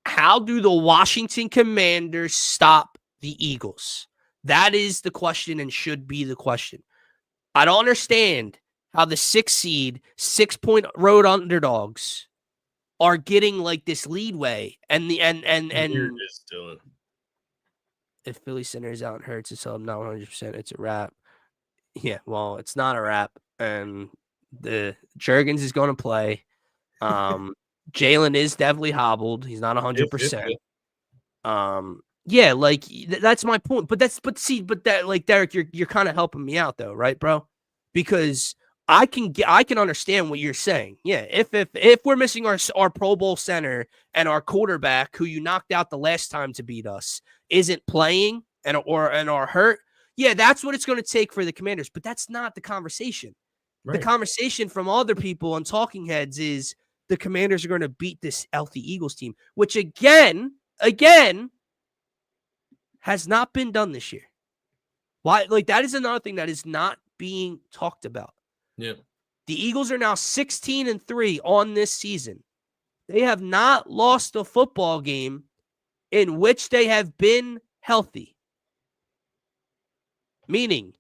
How do the Washington Commanders stop the Eagles? That is the question and should be the question. I don't understand how the 6 seed, 6-point road underdogs are getting like this leadway and if Philly Center is out and hurts, it's not 100%. It's a wrap. Yeah, well, it's not a wrap, and the Juergens is going to play. Jalen is definitely hobbled. He's not 100%. Yeah, like that's my point. But Derek, you're kind of helping me out though, right, bro? Because I can understand what you're saying. Yeah, if we're missing our Pro Bowl center and our quarterback, who you knocked out the last time to beat us, isn't playing and are hurt, yeah, that's what it's going to take for the Commanders. But that's not the conversation. Right. The conversation from other people on talking heads is the Commanders are going to beat this healthy Eagles team, which again has not been done this year. Why? Like, that is another thing that is not being talked about. Yeah. The Eagles are now 16-3 on this season. They have not lost a football game in which they have been healthy. Meaning,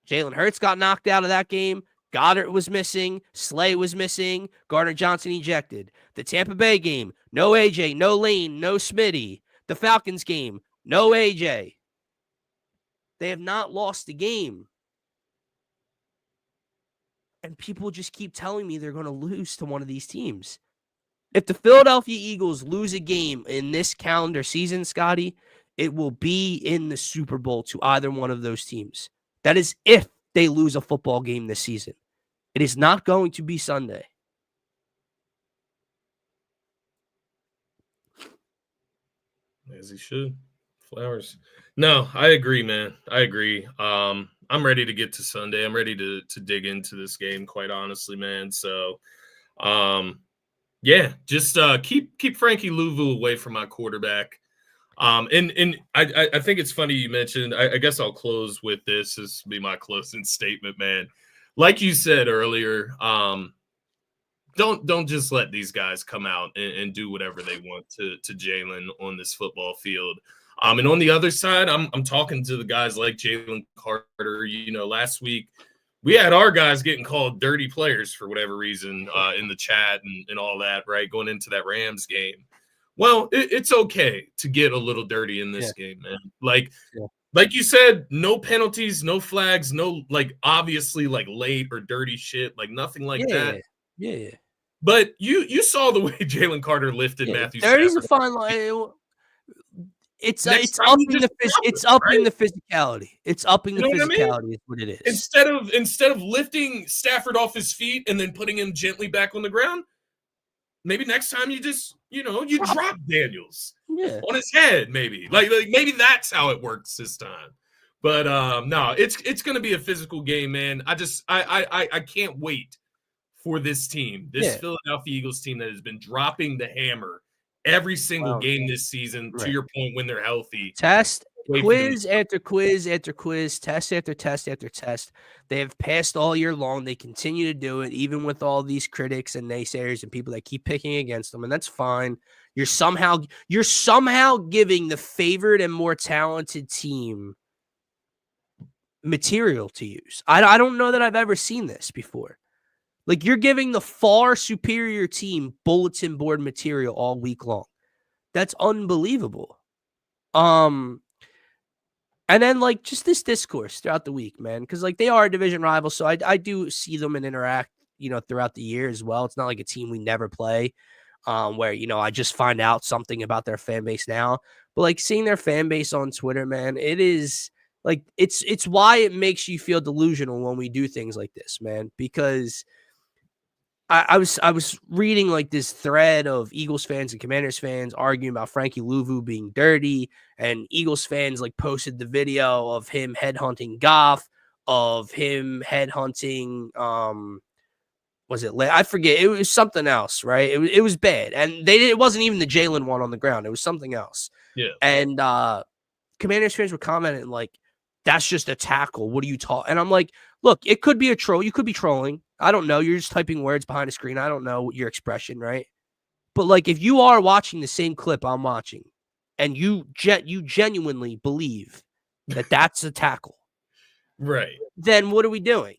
Jalen Hurts got knocked out of that game. Goddard was missing. Slay was missing. Gardner Johnson ejected. The Tampa Bay game, no AJ, no Lane, no Smitty. The Falcons game, no AJ. They have not lost a game. And people just keep telling me they're going to lose to one of these teams. If the Philadelphia Eagles lose a game in this calendar season, Scotty, it will be in the Super Bowl to either one of those teams. That is if they lose a football game this season. It is not going to be Sunday. As he should. Flowers. No, I agree, man. I agree. I'm ready to get to Sunday. I'm ready to dig into this game, quite honestly, man. So, yeah, just keep Frankie Louvu away from my quarterback. And I think it's funny you mentioned. I guess I'll close with this. This will be my closing statement, man. Like you said earlier, don't just let these guys come out and do whatever they want to Jalen on this football field. And on the other side, I'm talking to the guys like Jalen Carter. You know, last week we had our guys getting called dirty players for whatever reason in the chat and all that, right? Going into that Rams game. Well, it's okay to get a little dirty in this game, man. Like you said, no penalties, no flags, no obviously late or dirty shit, nothing like that. Yeah. But you saw the way Jalen Carter lifted Matthew Stafford. 30's a fine line. It's upping the physicality. It's upping the physicality is what it is. Instead of lifting Stafford off his feet and then putting him gently back on the ground, maybe next time you just you drop Daniels on his head. Maybe maybe that's how it works this time. But no, it's going to be a physical game, man. I can't wait for this team, this Philadelphia Eagles team that has been dropping the hammer every single game this season, to your point, when they're healthy. Quiz after quiz after quiz, test after test after test. They have passed all year long. They continue to do it, even with all these critics and naysayers and people that keep picking against them, and that's fine. You're somehow giving the favored and more talented team material to use. I don't know that I've ever seen this before. You're giving the far superior team bulletin board material all week long. That's unbelievable. And then just this discourse throughout the week, man, because they are a division rival, so I do see them and interact, throughout the year as well. It's not like a team we never play, where I just find out something about their fan base now. But seeing their fan base on Twitter, man, it is it's why it makes you feel delusional when we do things like this, man, because I was reading this thread of Eagles fans and Commanders fans arguing about Frankie Louvu being dirty, and Eagles fans posted the video of him headhunting Goff, of him headhunting I forget, it was something else, right? It was bad, and it wasn't even the Jalen one on the ground, it was something else. Yeah. And Commanders fans were commenting that's just a tackle. What are you talking? And I'm like, look, it could be a troll. You could be trolling. I don't know. You're just typing words behind a screen. I don't know your expression, right? But if you are watching the same clip I'm watching, and you genuinely believe that that's a tackle, right? Then what are we doing?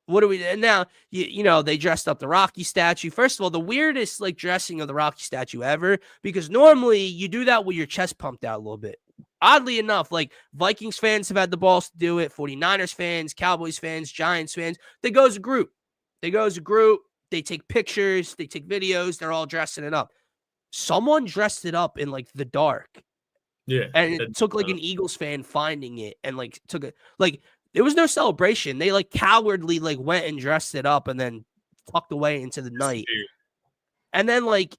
And now they dressed up the Rocky statue. First of all, the weirdest dressing of the Rocky statue ever, because normally you do that with your chest pumped out a little bit. Oddly enough, Vikings fans have had the balls to do it. 49ers fans, Cowboys fans, Giants fans. They go as a group. They take pictures. They take videos. They're all dressing it up. Someone dressed it up in the dark. Yeah. And it took an Eagles fan finding it and took it. There was no celebration. They like cowardly like went and dressed it up and then tucked away into the night. And then like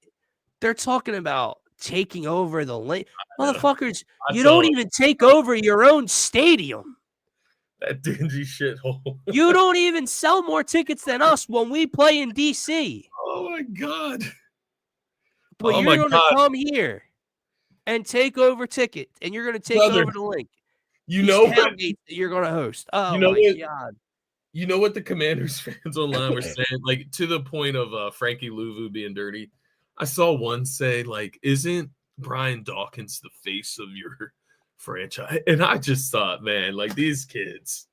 they're talking about taking over the lane. Motherfuckers, you don't even take over your own stadium. That dingy shithole. You don't even sell more tickets than us when we play in DC. Oh my God. But you're going to come here and take over tickets, and you're going to take over the link. You know what? That you're going to host. Oh, God. You know what the Commanders fans online were saying? Like, to the point of Frankie Louvu being dirty. I saw one say, like, isn't Brian Dawkins the face of your franchise? And I just thought, man, like, these kids.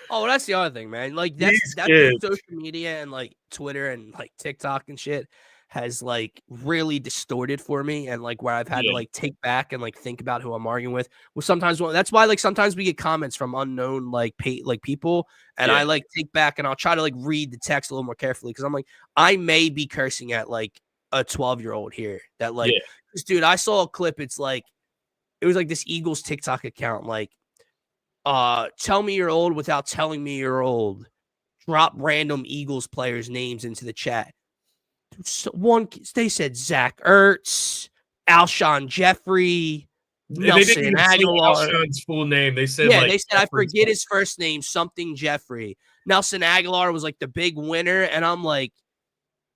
Oh, that's the other thing, man. Like, that's social media and, like, Twitter and, like, TikTok and shit has, like, really distorted for me, and, like, where I've had to, like, take back and, like, think about who I'm arguing with. Well, sometimes that's why, like, sometimes we get comments from unknown, like, people, and I, like, take back and I'll try to, like, read the text a little more carefully because I'm like, I may be cursing at, like, a 12-year-old here that, like, dude, I saw a clip. It's like, it was like this Eagles TikTok account, like, tell me you're old without telling me you're old. Drop random Eagles players' names into the chat. They said Zach Ertz, Alshon Jeffrey, Nelson Aguilar. Alshon's full name. They said, they said, I forget his first name, something Jeffrey. Nelson Aguilar was like the big winner, and I'm like,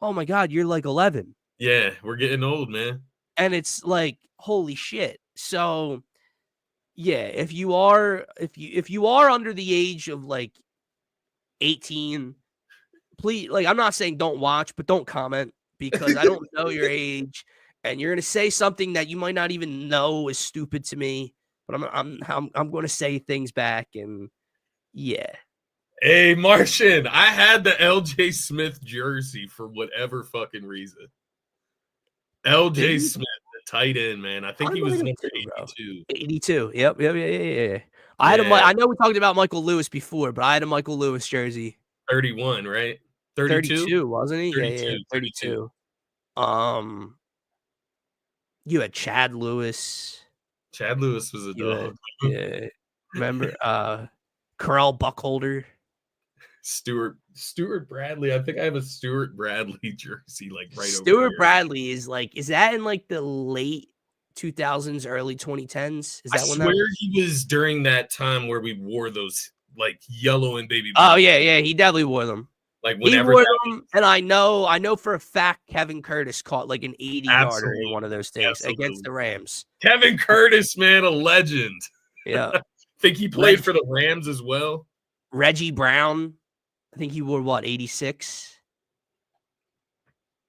oh my God, you're like 11. Yeah, we're getting old, man. And it's like, holy shit. So yeah, if you are under the age of like 18, please, like, I'm not saying don't watch, but don't comment because I don't know your age, and you're gonna say something that you might not even know is stupid to me. But I'm going to say things back, and yeah. Hey, Martian, I had the LJ Smith jersey for whatever fucking reason. LJ Smith, the tight end, man. I think he was number 82. 82. Yep. I had I know we talked about Michael Lewis before, but I had a Michael Lewis jersey. 31, right? 32, wasn't he? 32, yeah, 32. You had Chad Lewis. Chad Lewis was a dog. Yeah. Remember Carell Buckholder? Stuart Bradley. I think I have a Stuart Bradley jersey, like right over Stuart Bradley is that in like the late 2000s, early 2010s? Is that when swear he was during that time where we wore those like yellow and baby blue. Oh yeah, he definitely wore them. Like whenever he wore them, and I know for a fact Kevin Curtis caught like an 80-yarder in one of those things against the Rams. Kevin Curtis, man, a legend. Yeah. Think he played for the Rams as well. Reggie Brown. I think he wore 86?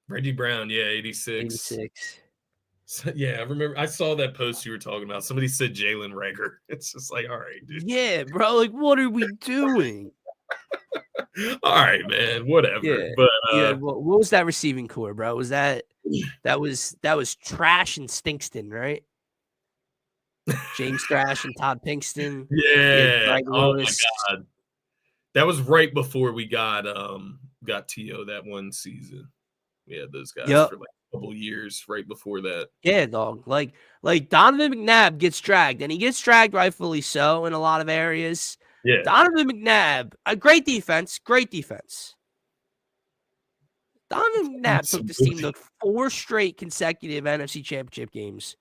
Reggie Brown, yeah, 86. So, yeah, I remember. I saw that post you were talking about. Somebody said Jalen Reagor. It's just like, all right, dude. Yeah, bro. Like, what are we doing? All right, man. Whatever. Yeah. But what was that receiving core, bro? Was that was Trash and Stinkston, right? James Thrash and Todd Pinkston. Yeah. Oh my God. That was right before we got T.O. that one season. We had those guys for like a couple years right before that. Yeah, dog. Like Donovan McNabb gets dragged, and he gets dragged rightfully so in a lot of areas. Yeah. Donovan McNabb, a great defense. Donovan McNabb took this team to 4 straight consecutive NFC Championship games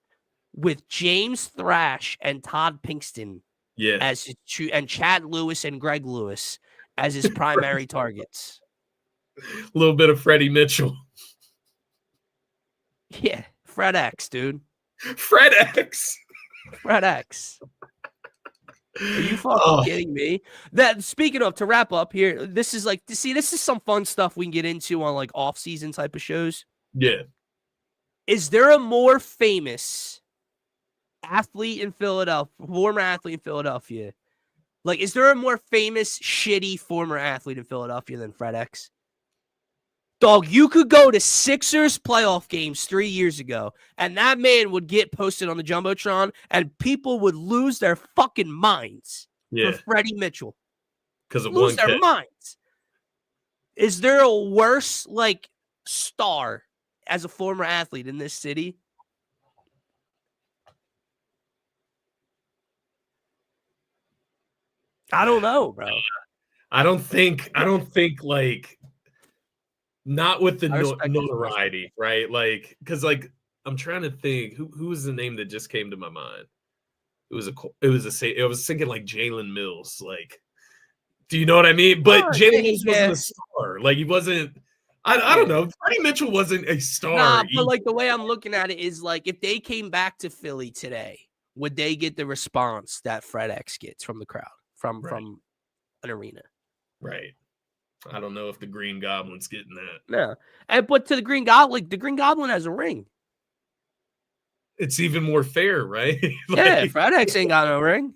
with James Thrash and Todd Pinkston. Yeah, as his and Chad Lewis and Greg Lewis as his primary targets. A little bit of Freddie Mitchell. Yeah, Fred X, dude. Fred X. Are you fucking kidding me? That speaking of, to wrap up here, this is some fun stuff we can get into on like off-season type of shows. Yeah. Is there a more famous former athlete in Philadelphia? Like, is there a more famous, shitty former athlete in Philadelphia than Fred X? Dog, you could go to Sixers playoff games 3 years ago, and that man would get posted on the Jumbotron, and people would lose their fucking minds for Freddie Mitchell. Because of lose their minds. Is there a worse, like, star as a former athlete in this city? I don't know, bro. I don't think like not with the notoriety, right? Like, because like I'm trying to think who was the name that just came to my mind. I was thinking like Jalen Mills. Like, do you know what I mean? But Jalen Mills wasn't a star. Like, he wasn't. I don't know. Freddie Mitchell wasn't a star. Nah, but like the way I'm looking at it is like if they came back to Philly today, would they get the response that Fred X gets from the crowd from an arena? Right. I don't know if the Green Goblin's getting that. No. But to the Green Goblin has a ring. It's even more fair, right? Yeah, Fred X ain't got no ring.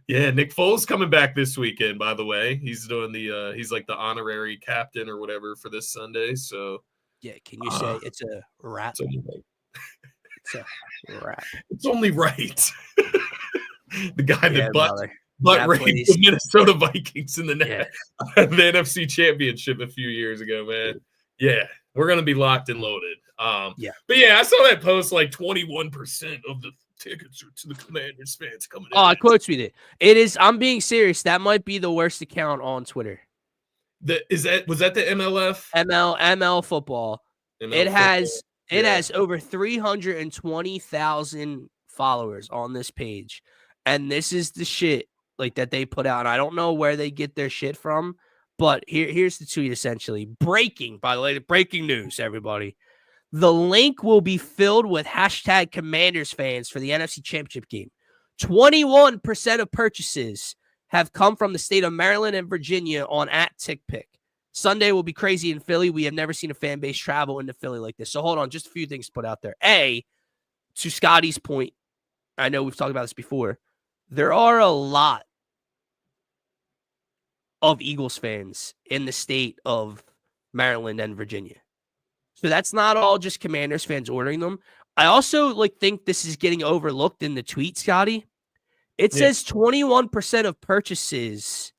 Yeah, Nick Foles coming back this weekend, by the way. He's doing he's like the honorary captain or whatever for this Sunday. So yeah, can you say it's a wrap? It's a wrap. It's only right. The guy that butt raped the Minnesota Vikings in the NFC Championship a few years ago, man. Yeah, we're gonna be locked and loaded. But yeah, I saw that post. Like 21% of the tickets are to the Commanders fans coming in. Oh, I quote tweeted. It is. I'm being serious. That might be the worst account on Twitter. Was that the MLF? ML football. It has over 320,000 followers on this page, and this is the shit like that they put out. And I don't know where they get their shit from, but here's the tweet essentially. Breaking, by the way, breaking news, everybody. The link will be filled with hashtag Commanders fans for the NFC Championship game. 21% of purchases have come from the state of Maryland and Virginia on @TickPick. Sunday will be crazy in Philly. We have never seen a fan base travel into Philly like this. So hold on, just a few things to put out there. A, to Scotty's point, I know we've talked about this before. There are a lot of Eagles fans in the state of Maryland and Virginia. So that's not all just Commanders fans ordering them. I also think this is getting overlooked in the tweet, Scotty. It says 21% of purchases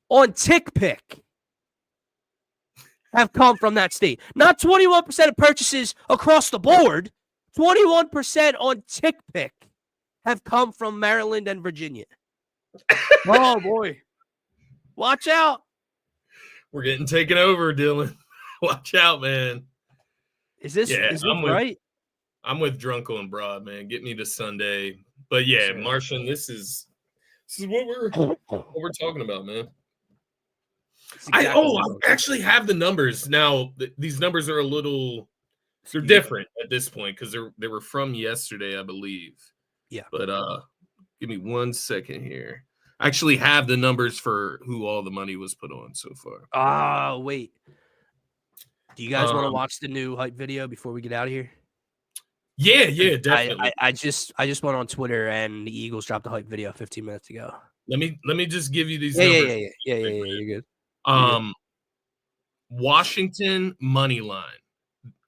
on TickPick have come from that state. Not 21% of purchases across the board. 21% on TickPick have come from Maryland and Virginia. Oh, boy. Watch out. We're getting taken over, Dylan. Watch out, man. Is this right? I'm with Drunkle and Broad, man. Get me to Sunday. But yeah, Martian, this is what we're talking about, man. I actually have the numbers now. These numbers are they're different at this point because they were from yesterday, I believe. Yeah. But give me 1 second here. I actually have the numbers for who all the money was put on so far. Oh, wait. Do you guys want to watch the new hype video before we get out of here? Yeah, definitely. I just went on Twitter and the Eagles dropped a hype video 15 minutes ago. Let me just give you these numbers. Yeah, you're good. Washington money line.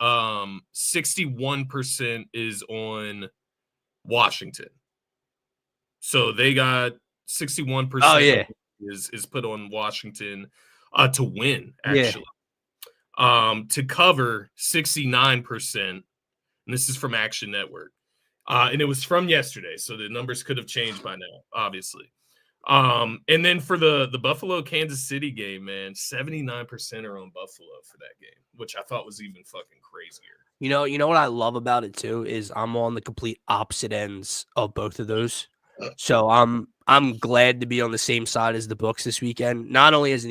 61% is on Washington. So they got 61% is put on Washington to win, actually. To cover 69%, and this is from Action Network. And it was from yesterday, so the numbers could have changed by now, obviously. And then for the Buffalo Kansas City game, man, 79% are on Buffalo for that game, which I thought was even fucking crazier. You know what I love about it too is I'm on the complete opposite ends of both of those. So I'm glad to be on the same side as the books this weekend. Not only as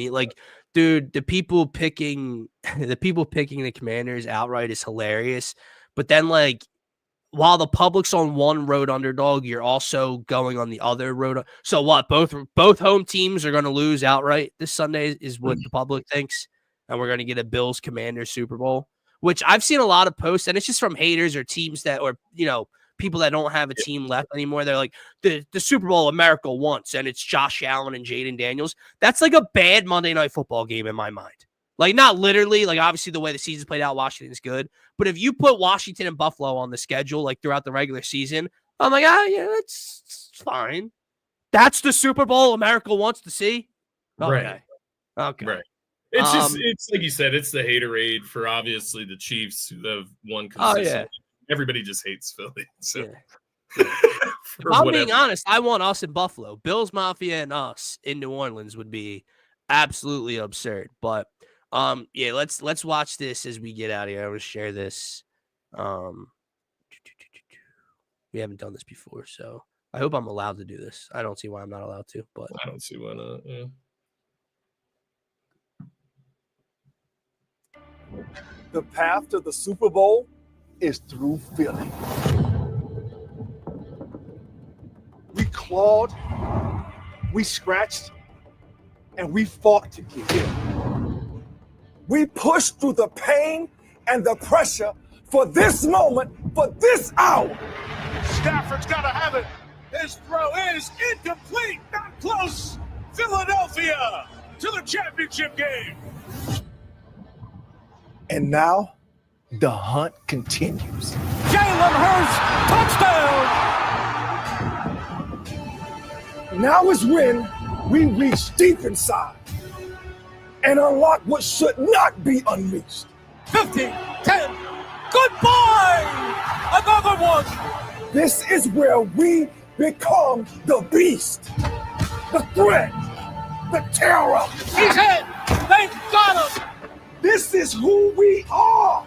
dude, the people picking the Commanders outright is hilarious. But then while the public's on one road underdog, you're also going on the other road. So what? Both home teams are going to lose outright this Sunday is what the public thinks, and we're going to get a Bills Commanders Super Bowl, which I've seen a lot of posts, and it's just from haters or teams people that don't have a team left anymore. They're like, the Super Bowl America wants, and it's Josh Allen and Jaden Daniels. That's like a bad Monday Night Football game in my mind. Not literally, obviously the way the season's played out, Washington's good. But if you put Washington and Buffalo on the schedule, throughout the regular season, I'm like, it's fine. That's the Super Bowl America wants to see. Okay. Okay. Right. It's like you said, it's the haterade for obviously the Chiefs who have won consistently. Everybody just hates Philly. So If I'm being honest, I want us in Buffalo. Bills Mafia and us in New Orleans would be absolutely absurd. But yeah, let's watch this as we get out of here. I'm gonna share this. We haven't done this before, so I hope I'm allowed to do this. I don't see why I'm not allowed to, but I don't see why not. Yeah. The path to the Super Bowl is through Philly. We clawed, we scratched, and we fought to get here. We pushed through the pain and the pressure for this moment, for this hour. Stafford's got to have it. His throw is incomplete, not close. Philadelphia to the championship game. And now, the hunt continues. Jalen Hurts, touchdown! Now is when we reach deep inside and unlock what should not be unleashed. 15, 10, goodbye! Another one! This is where we become the beast, the threat, the terror. He's hit! They've got him! This is who we are.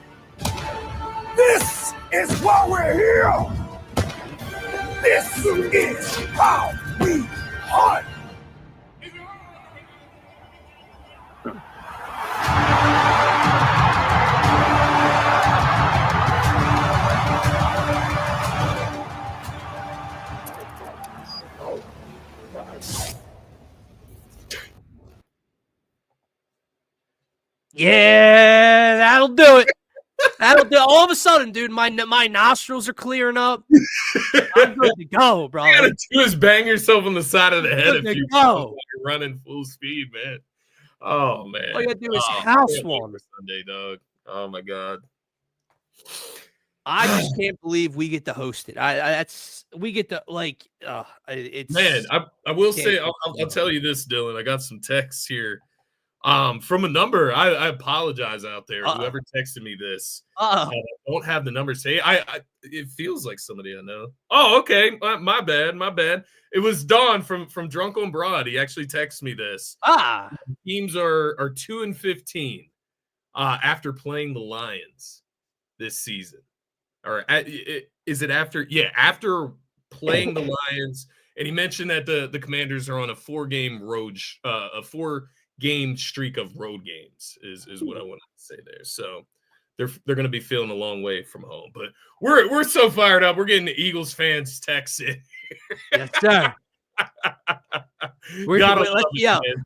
This is why we're here. This is how we hunt. yeah, that'll do it. That'll do. All of a sudden, dude, my nostrils are clearing up. I'm good to go, bro. All you gotta do is bang yourself on the side of the head if you're running full speed, man. Oh man! All you gotta do is house one Sunday, dog. Oh my god! I just can't believe we get to host it. We get to like. It's man. I will say I'll tell you this, Dylan. I got some texts here. From a number, I apologize out there. Whoever texted me this, I don't have the number. Say, it feels like somebody I know. Oh, okay, my bad. It was Don from Drunk on Broad. He actually texted me this. Teams are 2-15 after playing the Lions this season. Or is it after? Yeah, after playing the Lions, and he mentioned that the Commanders are on a 4-game road, a 4-game streak of road games is what I wanted to say there. So they're going to be feeling a long way from home, but we're so fired up. We're getting the Eagles fans texts in. Yes, sir.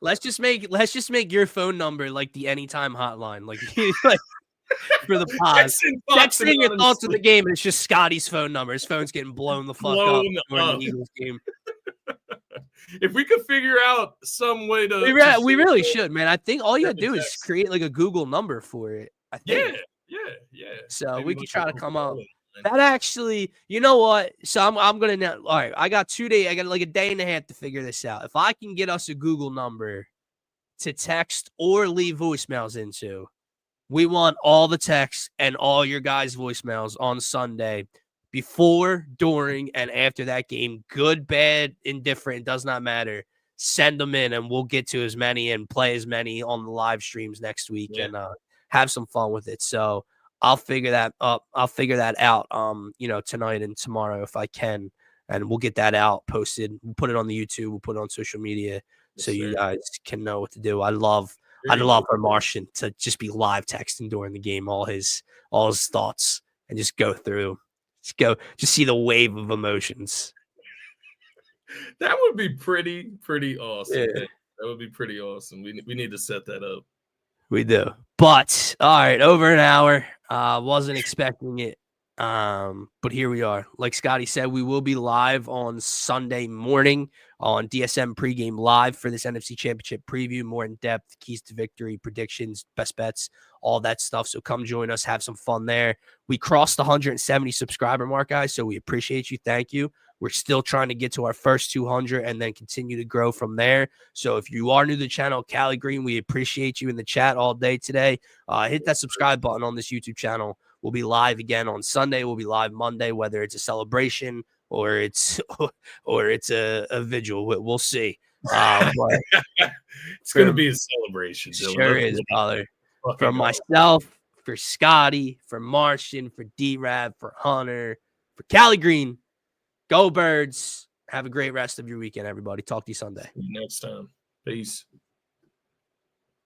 Let's just make your phone number like the anytime hotline, like for the pod. Texting your thoughts of the game, and it's just Scotty's phone number. His phone's getting blown the fuck up during the Eagles game. If we could figure out some way to we really should, man. I think all you gotta do is create like a Google number for it. I think. Yeah. So maybe we could try to come up. That actually, you know what? So I'm gonna now. All right, I got 2 days. I got like a day and a half to figure this out. If I can get us a Google number to text or leave voicemails into, we want all the texts and all your guys' voicemails on Sunday. Before, during, and after that game, good, bad, indifferent, does not matter. Send them in, and we'll get to as many and play as many on the live streams next week and have some fun with it. So I'll figure that up. I'll figure that out, tonight and tomorrow if I can, and we'll get that out, posted. We'll put it on the YouTube. We'll put it on social media so you guys can know what to do. I'd love for Martian to just be live texting during the game, all his thoughts, and just go through. Just see the wave of emotions. That would be pretty awesome. Yeah. That would be pretty awesome. We need to set that up. We do. But all right, over an hour. Wasn't expecting it. But here we are. Like Scotty said, we will be live on Sunday morning on DSM pregame live for this NFC Championship preview, more in depth, keys to victory, predictions, best bets, all that stuff. So come join us, have some fun there. We crossed the 170 subscriber mark, guys, so we appreciate you. Thank you. We're still trying to get to our first 200 and then continue to grow from there. So if you are new to the channel, Cali Green, we appreciate you in the chat all day today. Hit that subscribe button on this YouTube channel. We'll be live again on Sunday. We'll be live Monday, whether it's a celebration, or it's a vigil. We'll see. It's going to be a celebration, Dylan. Sure is, brother. For myself, for Scotty, for Martian, for D-Rab, for Hunter, for Callie Green, go Birds. Have a great rest of your weekend, everybody. Talk to you Sunday. See you next time. Peace.